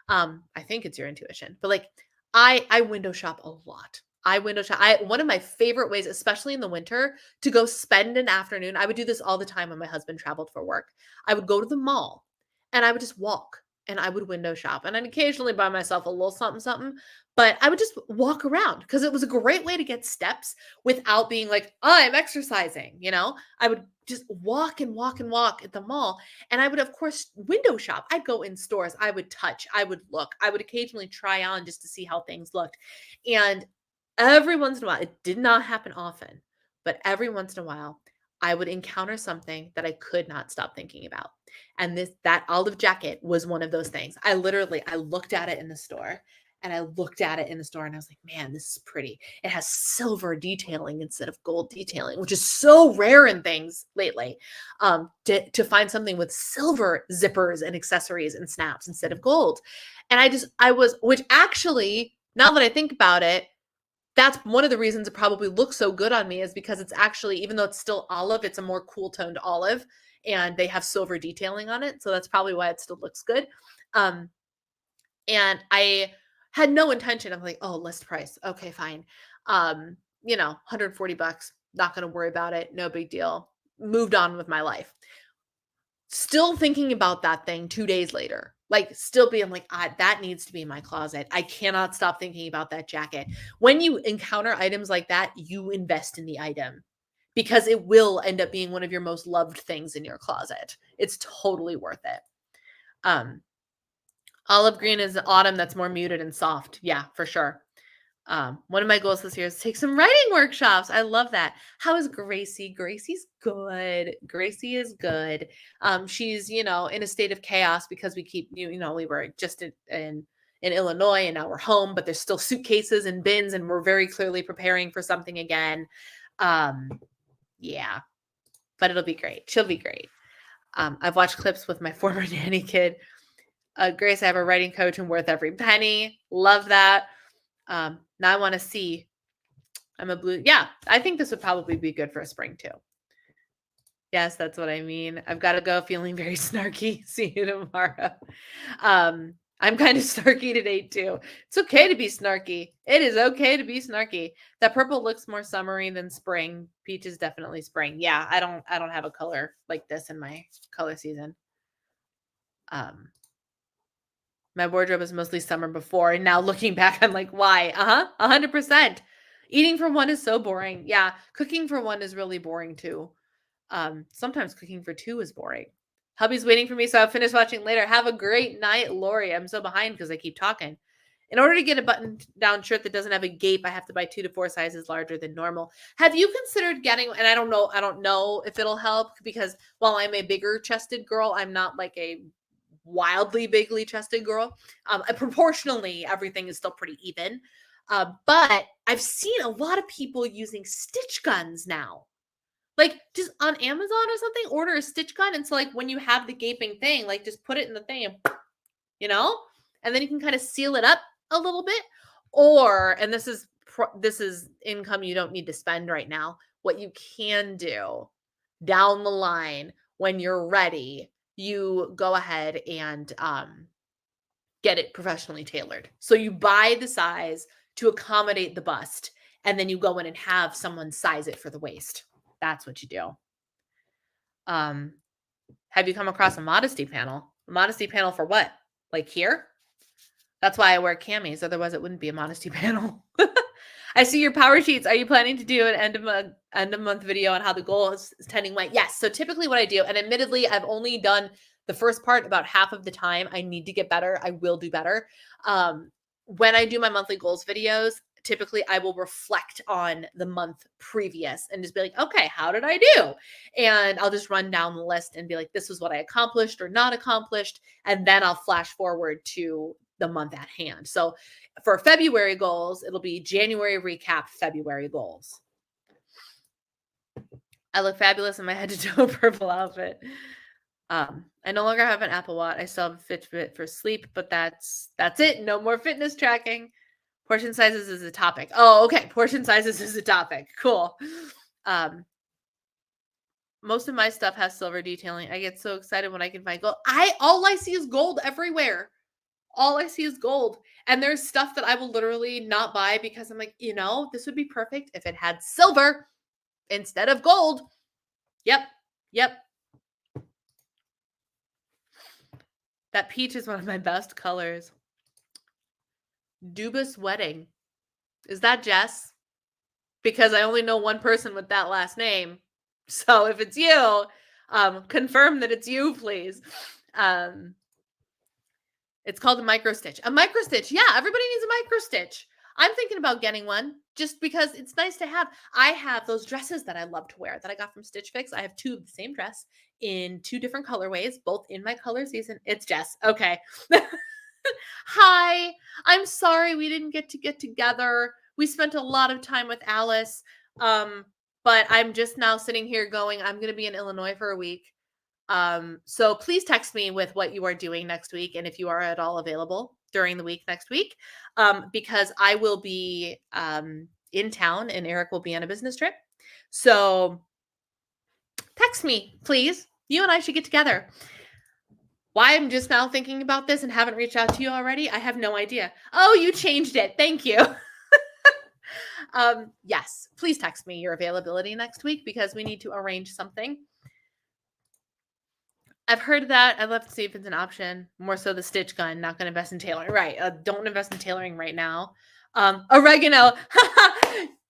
I think it's your intuition. But like I window shop a lot. I window shop. One of my favorite ways, especially in the winter, to go spend an afternoon. I would do this all the time when my husband traveled for work. I would go to the mall and I would just walk and I would window shop and I'd occasionally buy myself a little something, something, but I would just walk around because it was a great way to get steps without being like, oh, I'm exercising. I would just walk and walk and walk at the mall. And I would, of course, window shop. I'd go in stores. I would touch. I would look. I would occasionally try on just to see how things looked. And every once in a while, it did not happen often, but every once in a while, I would encounter something that I could not stop thinking about. And that olive jacket was one of those things. I looked at it in the store and I looked at it in the store and I was like, man, this is pretty. It has silver detailing instead of gold detailing, which is so rare in things lately. To find something with silver zippers and accessories and snaps instead of gold. And which actually, now that I think about it, that's one of the reasons it probably looks so good on me is because it's actually, even though it's still olive, it's a more cool toned olive and they have silver detailing on it. So that's probably why it still looks good. And I had no intention of like, oh, list price. Okay, fine. $140, not going to worry about it. No big deal. Moved on with my life. Still thinking about that thing 2 days later. Like still being like, that needs to be in my closet. I cannot stop thinking about that jacket. When you encounter items like that, you invest in the item because it will end up being one of your most loved things in your closet. It's totally worth it. Olive green is autumn that's more muted and soft. Yeah, for sure. One of my goals this year is take some writing workshops. I love that. How is Gracie? Gracie's good. Gracie is good. She's, in a state of chaos because we keep, we were just in Illinois and now we're home, but there's still suitcases and bins and we're very clearly preparing for something again. Yeah, but it'll be great. She'll be great. I've watched clips with my former nanny kid. Grace, I have a writing coach and worth every penny. Love that. Now I want to see. I'm a blue. Yeah, I think this would probably be good for a spring too. Yes, that's what I mean. I've got to go feeling very snarky. See you tomorrow. I'm kind of snarky today too. It's okay to be snarky. It is okay to be snarky. That purple looks more summery than spring. Peach is definitely spring. Yeah, I don't have a color like this in my color season. My wardrobe is mostly summer before, and now looking back, I'm like, why? 100%. Eating for one is so boring. Yeah, cooking for one is really boring too. Sometimes cooking for two is boring. Hubby's waiting for me, so I'll finish watching later. Have a great night, Lori. I'm so behind because I keep talking. In order to get a button-down shirt that doesn't have a gape, I have to buy 2 to 4 sizes larger than normal. Have you considered getting, and I don't know if it'll help because while I'm a bigger chested girl, I'm not like a wildly bigly chested girl. Proportionally, everything is still pretty even. But I've seen a lot of people using stitch guns now. Like just on Amazon or something, order a stitch gun. And so like when you have the gaping thing, like just put it in the thing and, and then you can kind of seal it up a little bit. Or, and this is income you don't need to spend right now. What you can do down the line when you're ready, you go ahead and get it professionally tailored. So you buy the size to accommodate the bust, and then you go in and have someone size it for the waist. That's what you do. Have you come across a modesty panel? A modesty panel for what? Like here? That's why I wear camis. Otherwise, it wouldn't be a modesty panel. I see your power sheets. Are you planning to do an end of month video on how the goal is tending weight? Yes. So typically what I do, and admittedly, I've only done the first part about half of the time. I need to get better. I will do better. When I do my monthly goals videos, typically I will reflect on the month previous and just be like, okay, how did I do? And I'll just run down the list and be like, this is what I accomplished or not accomplished. And then I'll flash forward to the month at hand. So for February goals, it'll be January recap, February goals. I look fabulous in my head to toe purple outfit. I no longer have an Apple Watch. I still have a Fitbit for sleep, but that's it. No more fitness tracking. Portion sizes is a topic. Oh, okay. Portion sizes is a topic. Cool. Most of my stuff has silver detailing. I get so excited when I can find gold. All I see is gold everywhere. All I see is gold. And there's stuff that I will literally not buy because I'm like, this would be perfect if it had silver instead of gold. Yep. That peach is one of my best colors. Dubas Wedding. Is that Jess? Because I only know one person with that last name. So if it's you, confirm that it's you, please. It's called a micro stitch. A micro stitch. Yeah, everybody needs a micro stitch. I'm thinking about getting one just because it's nice to have. I have those dresses that I love to wear that I got from Stitch Fix. I have 2 of the same dress in 2 different colorways, both in my color season. It's Jess. Okay. Hi. I'm sorry we didn't get together. We spent a lot of time with Alice. But I'm just now sitting here going, I'm going to be in Illinois for a week. So please text me with what you are doing next week and if you are at all available during the week next week, because I will be in town and Eric will be on a business trip. So text me, please. You and I should get together. Why I'm just now thinking about this and haven't reached out to you already, I have no idea. Oh, you changed it. Thank you. Yes, please text me your availability next week because we need to arrange something. I've heard that. I'd love to see if it's an option. More so the stitch gun, not gonna invest in tailoring. Right, don't invest in tailoring right now. Oregano.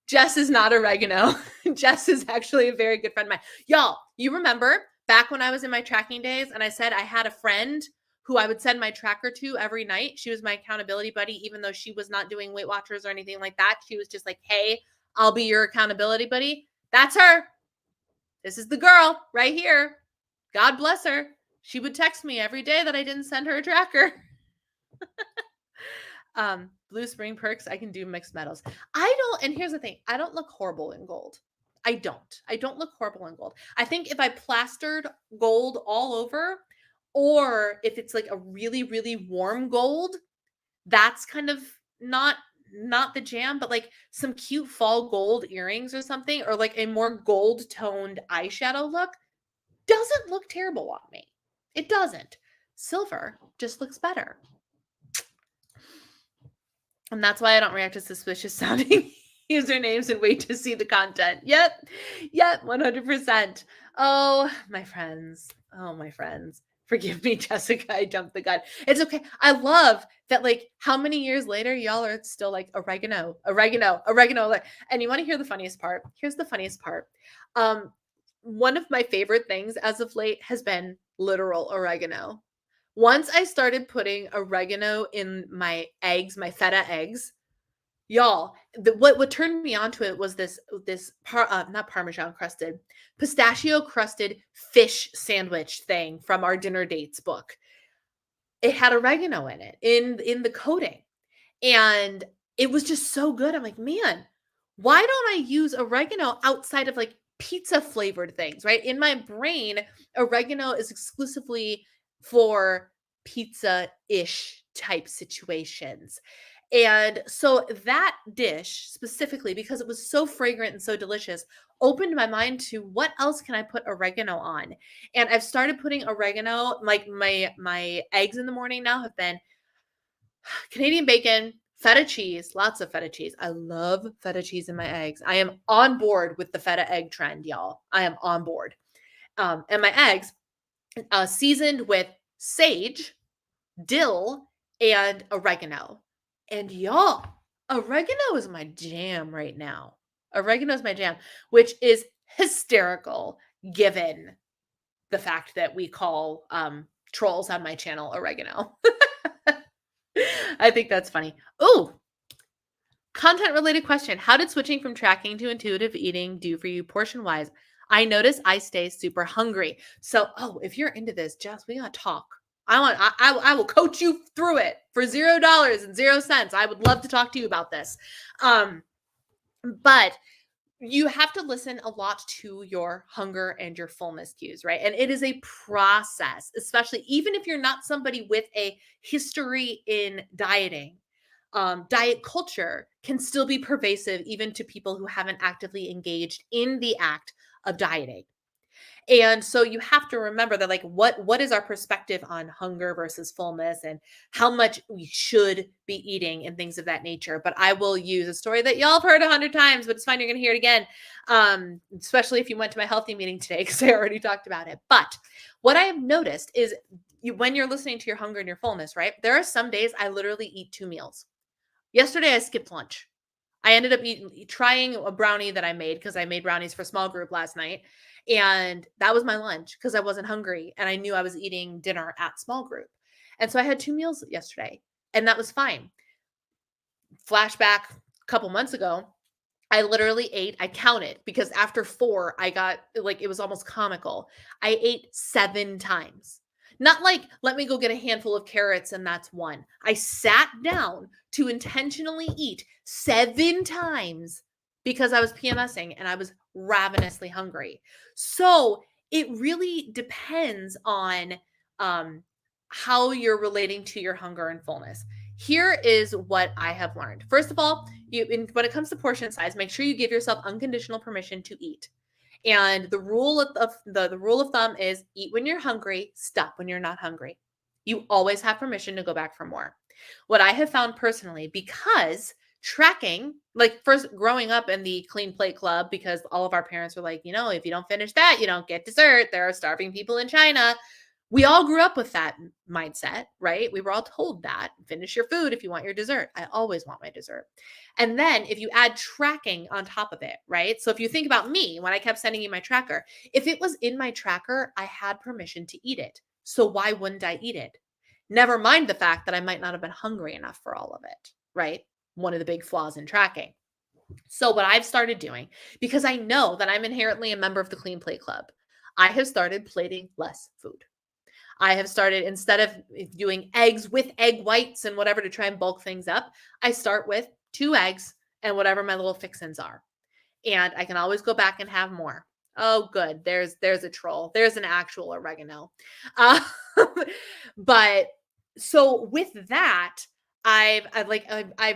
Jess is not oregano. Jess is actually a very good friend of mine. Y'all, you remember back when I was in my tracking days and I said I had a friend who I would send my tracker to every night. She was my accountability buddy, even though she was not doing Weight Watchers or anything like that. She was just like, hey, I'll be your accountability buddy. That's her. This is the girl right here. God bless her. She would text me every day that I didn't send her a tracker. Blue spring perks, I can do mixed metals. I don't, and here's the thing, I don't look horrible in gold. I don't look horrible in gold. I think if I plastered gold all over, or if it's like a really, really warm gold, that's kind of not the jam, but like some cute fall gold earrings or something, or like a more gold toned eyeshadow look doesn't look terrible on me. It doesn't. Silver just looks better. And that's why I don't react to suspicious sounding usernames and wait to see the content. Yep, 100%. Oh, my friends. Oh, my friends. Forgive me, Jessica. I jumped the gun. It's okay. I love that, like, how many years later, y'all are still like oregano. And you want to hear the funniest part? Here's the funniest part. One of my favorite things as of late has been literal oregano. Once I started putting oregano in my eggs, my feta eggs, y'all, what turned me onto it was this not Parmesan crusted, pistachio crusted fish sandwich thing from our dinner dates book. It had oregano in it in the coating, and it was just so good. I'm like, man, why don't I use oregano outside of like pizza flavored things, right? In my brain, oregano is exclusively for pizza-ish type situations. And so that dish specifically, because it was so fragrant and so delicious, opened my mind to what else can I put oregano on? And I've started putting oregano, like my eggs in the morning now have been Canadian bacon, feta cheese, lots of feta cheese. I love feta cheese in my eggs. I am on board with the feta egg trend, y'all. I am on board. And my eggs seasoned with sage, dill, and oregano. And y'all, oregano is my jam right now. Oregano is my jam, which is hysterical given the fact that we call trolls on my channel oregano. I think that's funny. Oh, content related question. How did switching from tracking to intuitive eating do for you portion wise? I notice I stay super hungry. So, if you're into this, Jess, we gotta talk. I will coach you through it for $0 and 0 cents. I would love to talk to you about this. But you have to listen a lot to your hunger and your fullness cues, right? And it is a process, especially even if you're not somebody with a history in dieting. Diet culture can still be pervasive even to people who haven't actively engaged in the act of dieting. And so you have to remember that, like, what is our perspective on hunger versus fullness and how much we should be eating and things of that nature. But I will use a story that y'all have heard 100 times, but it's fine. You're going to hear it again. Especially if you went to my healthy meeting today, because I already talked about it. But what I have noticed is when you're listening to your hunger and your fullness, right? There are some days I literally eat 2 meals. Yesterday, I skipped lunch. I ended up trying a brownie that I made because I made brownies for small group last night. And that was my lunch because I wasn't hungry and I knew I was eating dinner at small group. And so I had 2 meals yesterday and that was fine. Flashback a couple months ago, I literally ate, I counted because after 4, I got like, it was almost comical. I ate 7 times. Not like, let me go get a handful of carrots and that's 1. I sat down to intentionally eat 7 times because I was PMSing and I was ravenously hungry. So it really depends on how you're relating to your hunger and fullness. Here is what I have learned. First of all, when it comes to portion size, make sure you give yourself unconditional permission to eat. And the rule of the rule of thumb is eat when you're hungry, stop when you're not hungry. You always have permission to go back for more. What I have found personally, because tracking, like first growing up in the clean plate club, because all of our parents were like, if you don't finish that, you don't get dessert. There are starving people in China. We all grew up with that mindset, right? We were all told that. Finish your food if you want your dessert. I always want my dessert. And then if you add tracking on top of it, right? So if you think about me, when I kept sending you my tracker, if it was in my tracker, I had permission to eat it. So why wouldn't I eat it? Never mind the fact that I might not have been hungry enough for all of it, right? One of the big flaws in tracking. So what I've started doing, because I know that I'm inherently a member of the Clean Plate Club, I have started plating less food. I have started, instead of doing eggs with egg whites and whatever to try and bulk things up, I start with 2 eggs and whatever my little fixins are. And I can always go back and have more. Oh, good. There's a troll. There's an actual oregano. Uh, but so with that, I've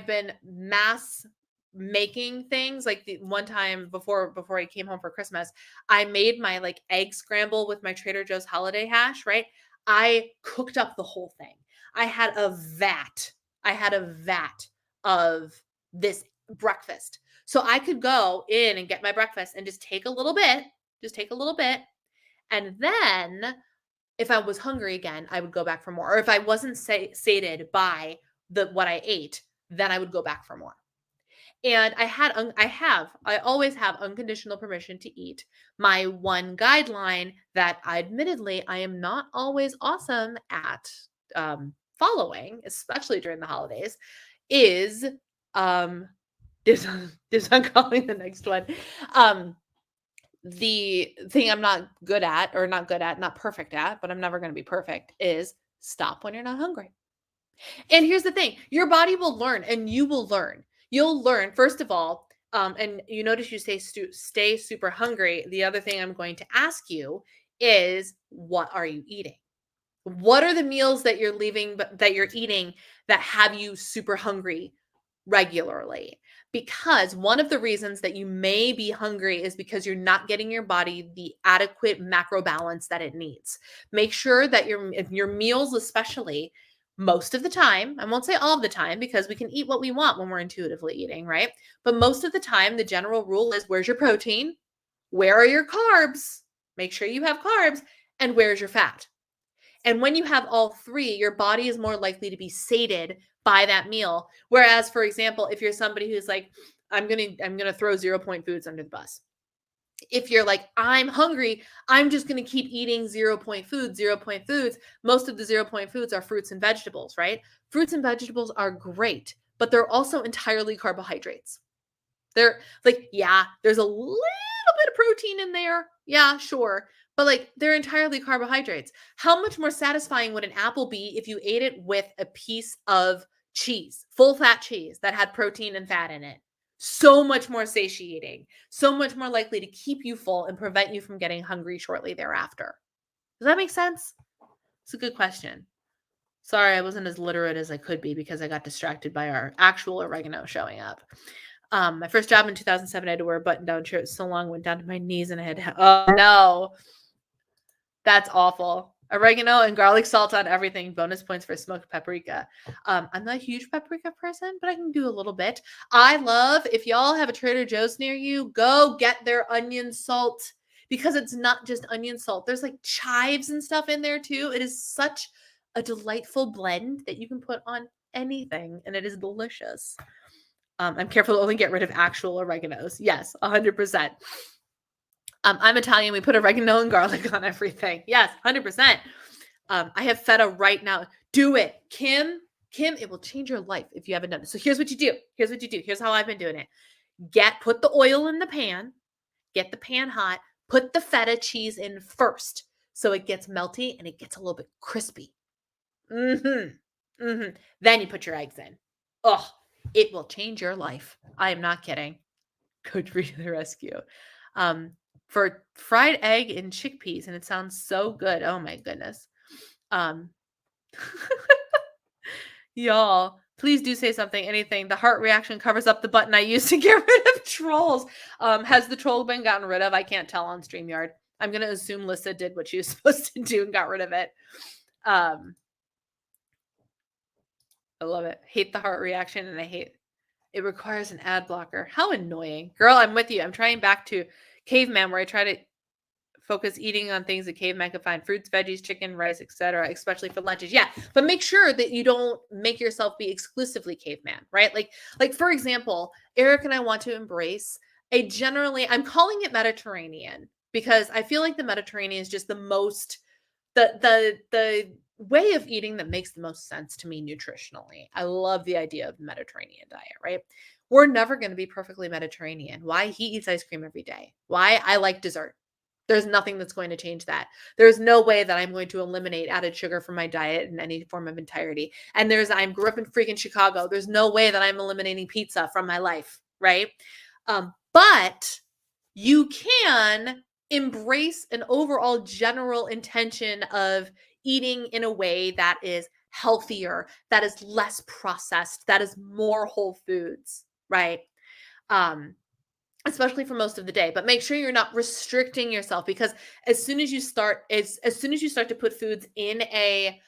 been mass making things. Like the one time before I came home for Christmas, I made my like egg scramble with my Trader Joe's holiday hash, right? I cooked up the whole thing. I had a vat. I had a vat of this breakfast. So I could go in and get my breakfast and just take a little bit, and then if I was hungry again, I would go back for more. Or if I wasn't sated by what I ate, then I would go back for more. And I always have unconditional permission to eat. My one guideline that admittedly I am not always awesome at following, especially during the holidays, is dibs on calling the next one. The thing I'm not not perfect at, but I'm never going to be perfect, is stop when you're not hungry. And here's the thing, your body will learn and you will learn. You'll learn, first of all, and you notice you stay super hungry. The other thing I'm going to ask you is, what are you eating? What are the meals that you're eating that have you super hungry regularly? Because one of the reasons that you may be hungry is because you're not getting your body the adequate macro balance that it needs. Make sure that your meals, especially, most of the time, I won't say all of the time because we can eat what we want when we're intuitively eating, right? But most of the time, the general rule is, where's your protein? Where are your carbs? Make sure you have carbs. And where's your fat? And when you have all three, your body is more likely to be sated by that meal. Whereas, for example, if you're somebody who's like, I'm gonna throw 0 point foods under the bus. If you're like, I'm hungry, I'm just gonna keep eating 0 point foods, 0 point foods. Most of the 0 point foods are fruits and vegetables, right? Fruits and vegetables are great, but they're also entirely carbohydrates. They're like, yeah, there's a little bit of protein in there. Yeah, sure. But like, they're entirely carbohydrates. How much more satisfying would an apple be if you ate it with a piece of cheese, full fat cheese that had protein and fat in it? So much more satiating, so much more likely to keep you full and prevent you from getting hungry shortly thereafter. Does that make sense? It's a good question. Sorry, I wasn't as literate as I could be because I got distracted by our actual oregano showing up. My first job in 2007, I had to wear a button-down shirt so long, went down to my knees, and I had to, oh no, that's awful. Oregano and garlic salt on everything. Bonus points for smoked paprika. I'm not a huge paprika person, but I can do a little bit. I love, if y'all have a Trader Joe's near you, go get their onion salt, because it's not just onion salt. There's like chives and stuff in there too. It is such a delightful blend that you can put on anything, and it is delicious. I'm careful to only get rid of actual oreganos. Yes, 100%. I'm Italian. We put oregano and garlic on everything. Yes, 100%. I have feta right now. Do it. Kim, it will change your life if you haven't done it. So here's what you do. Here's how I've been doing it. Put the oil in the pan. Get the pan hot. Put the feta cheese in first so it gets melty and it gets a little bit crispy. Then you put your eggs in. Oh, it will change your life. I am not kidding. Coach Free to the rescue. For fried egg and chickpeas, and it sounds so good. Oh my goodness. Y'all, please do say something, anything. The heart reaction covers up the button I used to get rid of trolls. Has the troll been gotten rid of? I can't tell on StreamYard. I'm going to assume Lissa did what she was supposed to do and got rid of it. I love it. Hate the heart reaction, and I hate it requires an ad blocker. How annoying. Girl, I'm with you. I'm trying back to Caveman where I try to Focus eating on things that cavemen could find: fruits, veggies, chicken, rice, etc., especially for lunches. Yeah, but make sure that you don't make yourself be exclusively caveman, right? Like for example, Eric and I want to embrace a generally, I'm calling it Mediterranean because I feel like the Mediterranean is just the most the way of eating that makes the most sense to me nutritionally. I love the idea of Mediterranean diet, right? We're never going to be perfectly Mediterranean. Why? He eats ice cream every day. Why? I like dessert. There's nothing that's going to change that. There's no way that I'm going to eliminate added sugar from my diet in any form of entirety. And I grew up in freaking Chicago. There's no way that I'm eliminating pizza from my life, right? But you can embrace an overall general intention of eating in a way that is healthier, that is less processed, that is more whole foods, right? Um, Especially for most of the day, but make sure you're not restricting yourself, because as soon as you start to put foods in a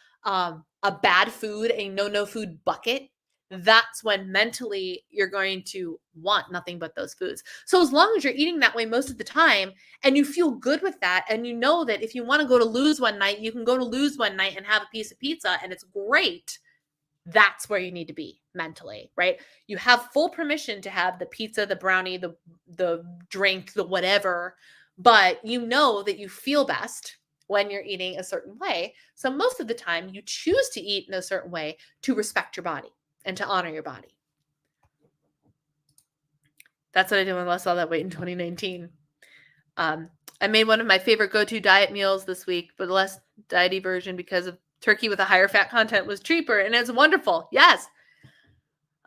bad food, a no food bucket, that's when mentally you're going to want nothing but those foods. So as long as you're eating that way most of the time and you feel good with that, and you know that if you want to go to Lou's one night, you can go to Lou's one night and have a piece of pizza and it's great, that's where you need to be mentally, right? You have full permission to have the pizza, the brownie, the drink, the whatever, but you know that you feel best when you're eating a certain way. So most of the time you choose to eat in a certain way to respect your body and to honor your body. That's what I did when I lost all that weight in 2019. I made one of my favorite go-to diet meals this week, but the less diety version, because of turkey with a higher fat content was cheaper, and it's wonderful. Yes.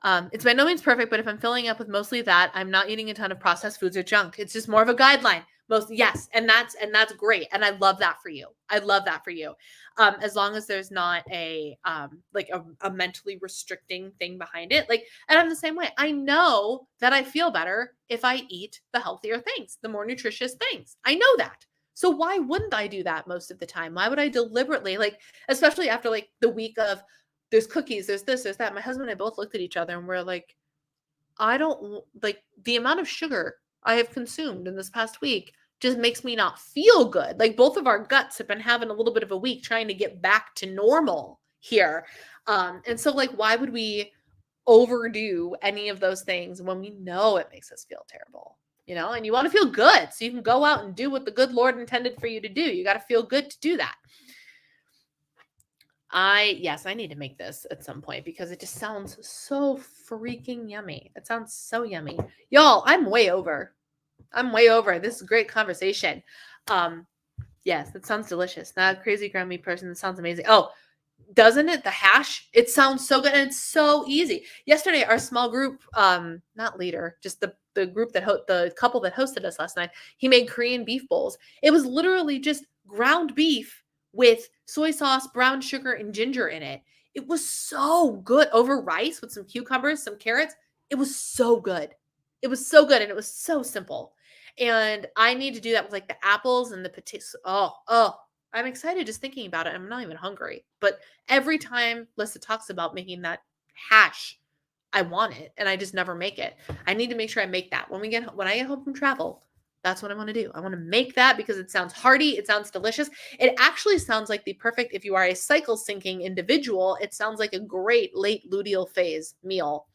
It's by no means perfect, but if I'm filling up with mostly that, I'm not eating a ton of processed foods or junk. It's just more of a guideline. Yes, and that's great, and I love that for you. I love that for you. As long as there's not a mentally restricting thing behind it. And I'm the same way. I know that I feel better if I eat the healthier things, the more nutritious things. I know that. So why wouldn't I do that most of the time? Why would I deliberately, especially after the week of there's cookies, there's this, there's that. My husband and I both looked at each other and we're like, I don't like the amount of sugar I have consumed in this past week just makes me not feel good. Both of our guts have been having a little bit of a week trying to get back to normal here. And so why would we overdo any of those things when we know it makes us feel terrible? And you want to feel good so you can go out and do what the good Lord intended for you to do. You got to feel good to do that. Yes, I need to make this at some point because it just sounds so freaking yummy. It sounds so yummy. Y'all, I'm way over. This is a great conversation. Yes, that sounds delicious. Not a crazy ground meat person. That sounds amazing. Oh, doesn't it? The hash, it sounds so good and it's so easy. Yesterday, our small group, not leader, just the group the couple that hosted us last night, he made Korean beef bowls. It was literally just ground beef with soy sauce, brown sugar, and ginger in it. It was so good over rice with some cucumbers, some carrots. It was so good. It was so good and it was so simple. And I need to do that with the apples and the potatoes. Oh, I'm excited just thinking about it. I'm not even hungry. But every time Lissa talks about making that hash, I want it and I just never make it. I need to make sure I make that when I get home from travel. That's what I want to do. I want to make that because it sounds hearty. It sounds delicious. It actually sounds like the perfect, if you are a cycle syncing individual, it sounds like a great late luteal phase meal.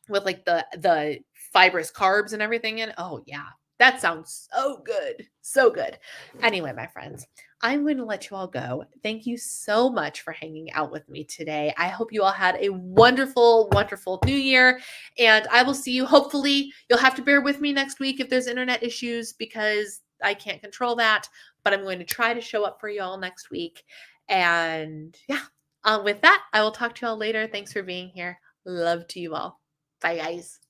With the fibrous carbs and everything in. Oh yeah, that sounds so good. So good. Anyway, my friends, I'm going to let you all go. Thank you so much for hanging out with me today. I hope you all had a wonderful, wonderful new year, and I will see you. Hopefully, you'll have to bear with me next week if there's internet issues because I can't control that, but I'm going to try to show up for you all next week. And yeah, with that, I will talk to you all later. Thanks for being here. Love to you all. Bye, guys.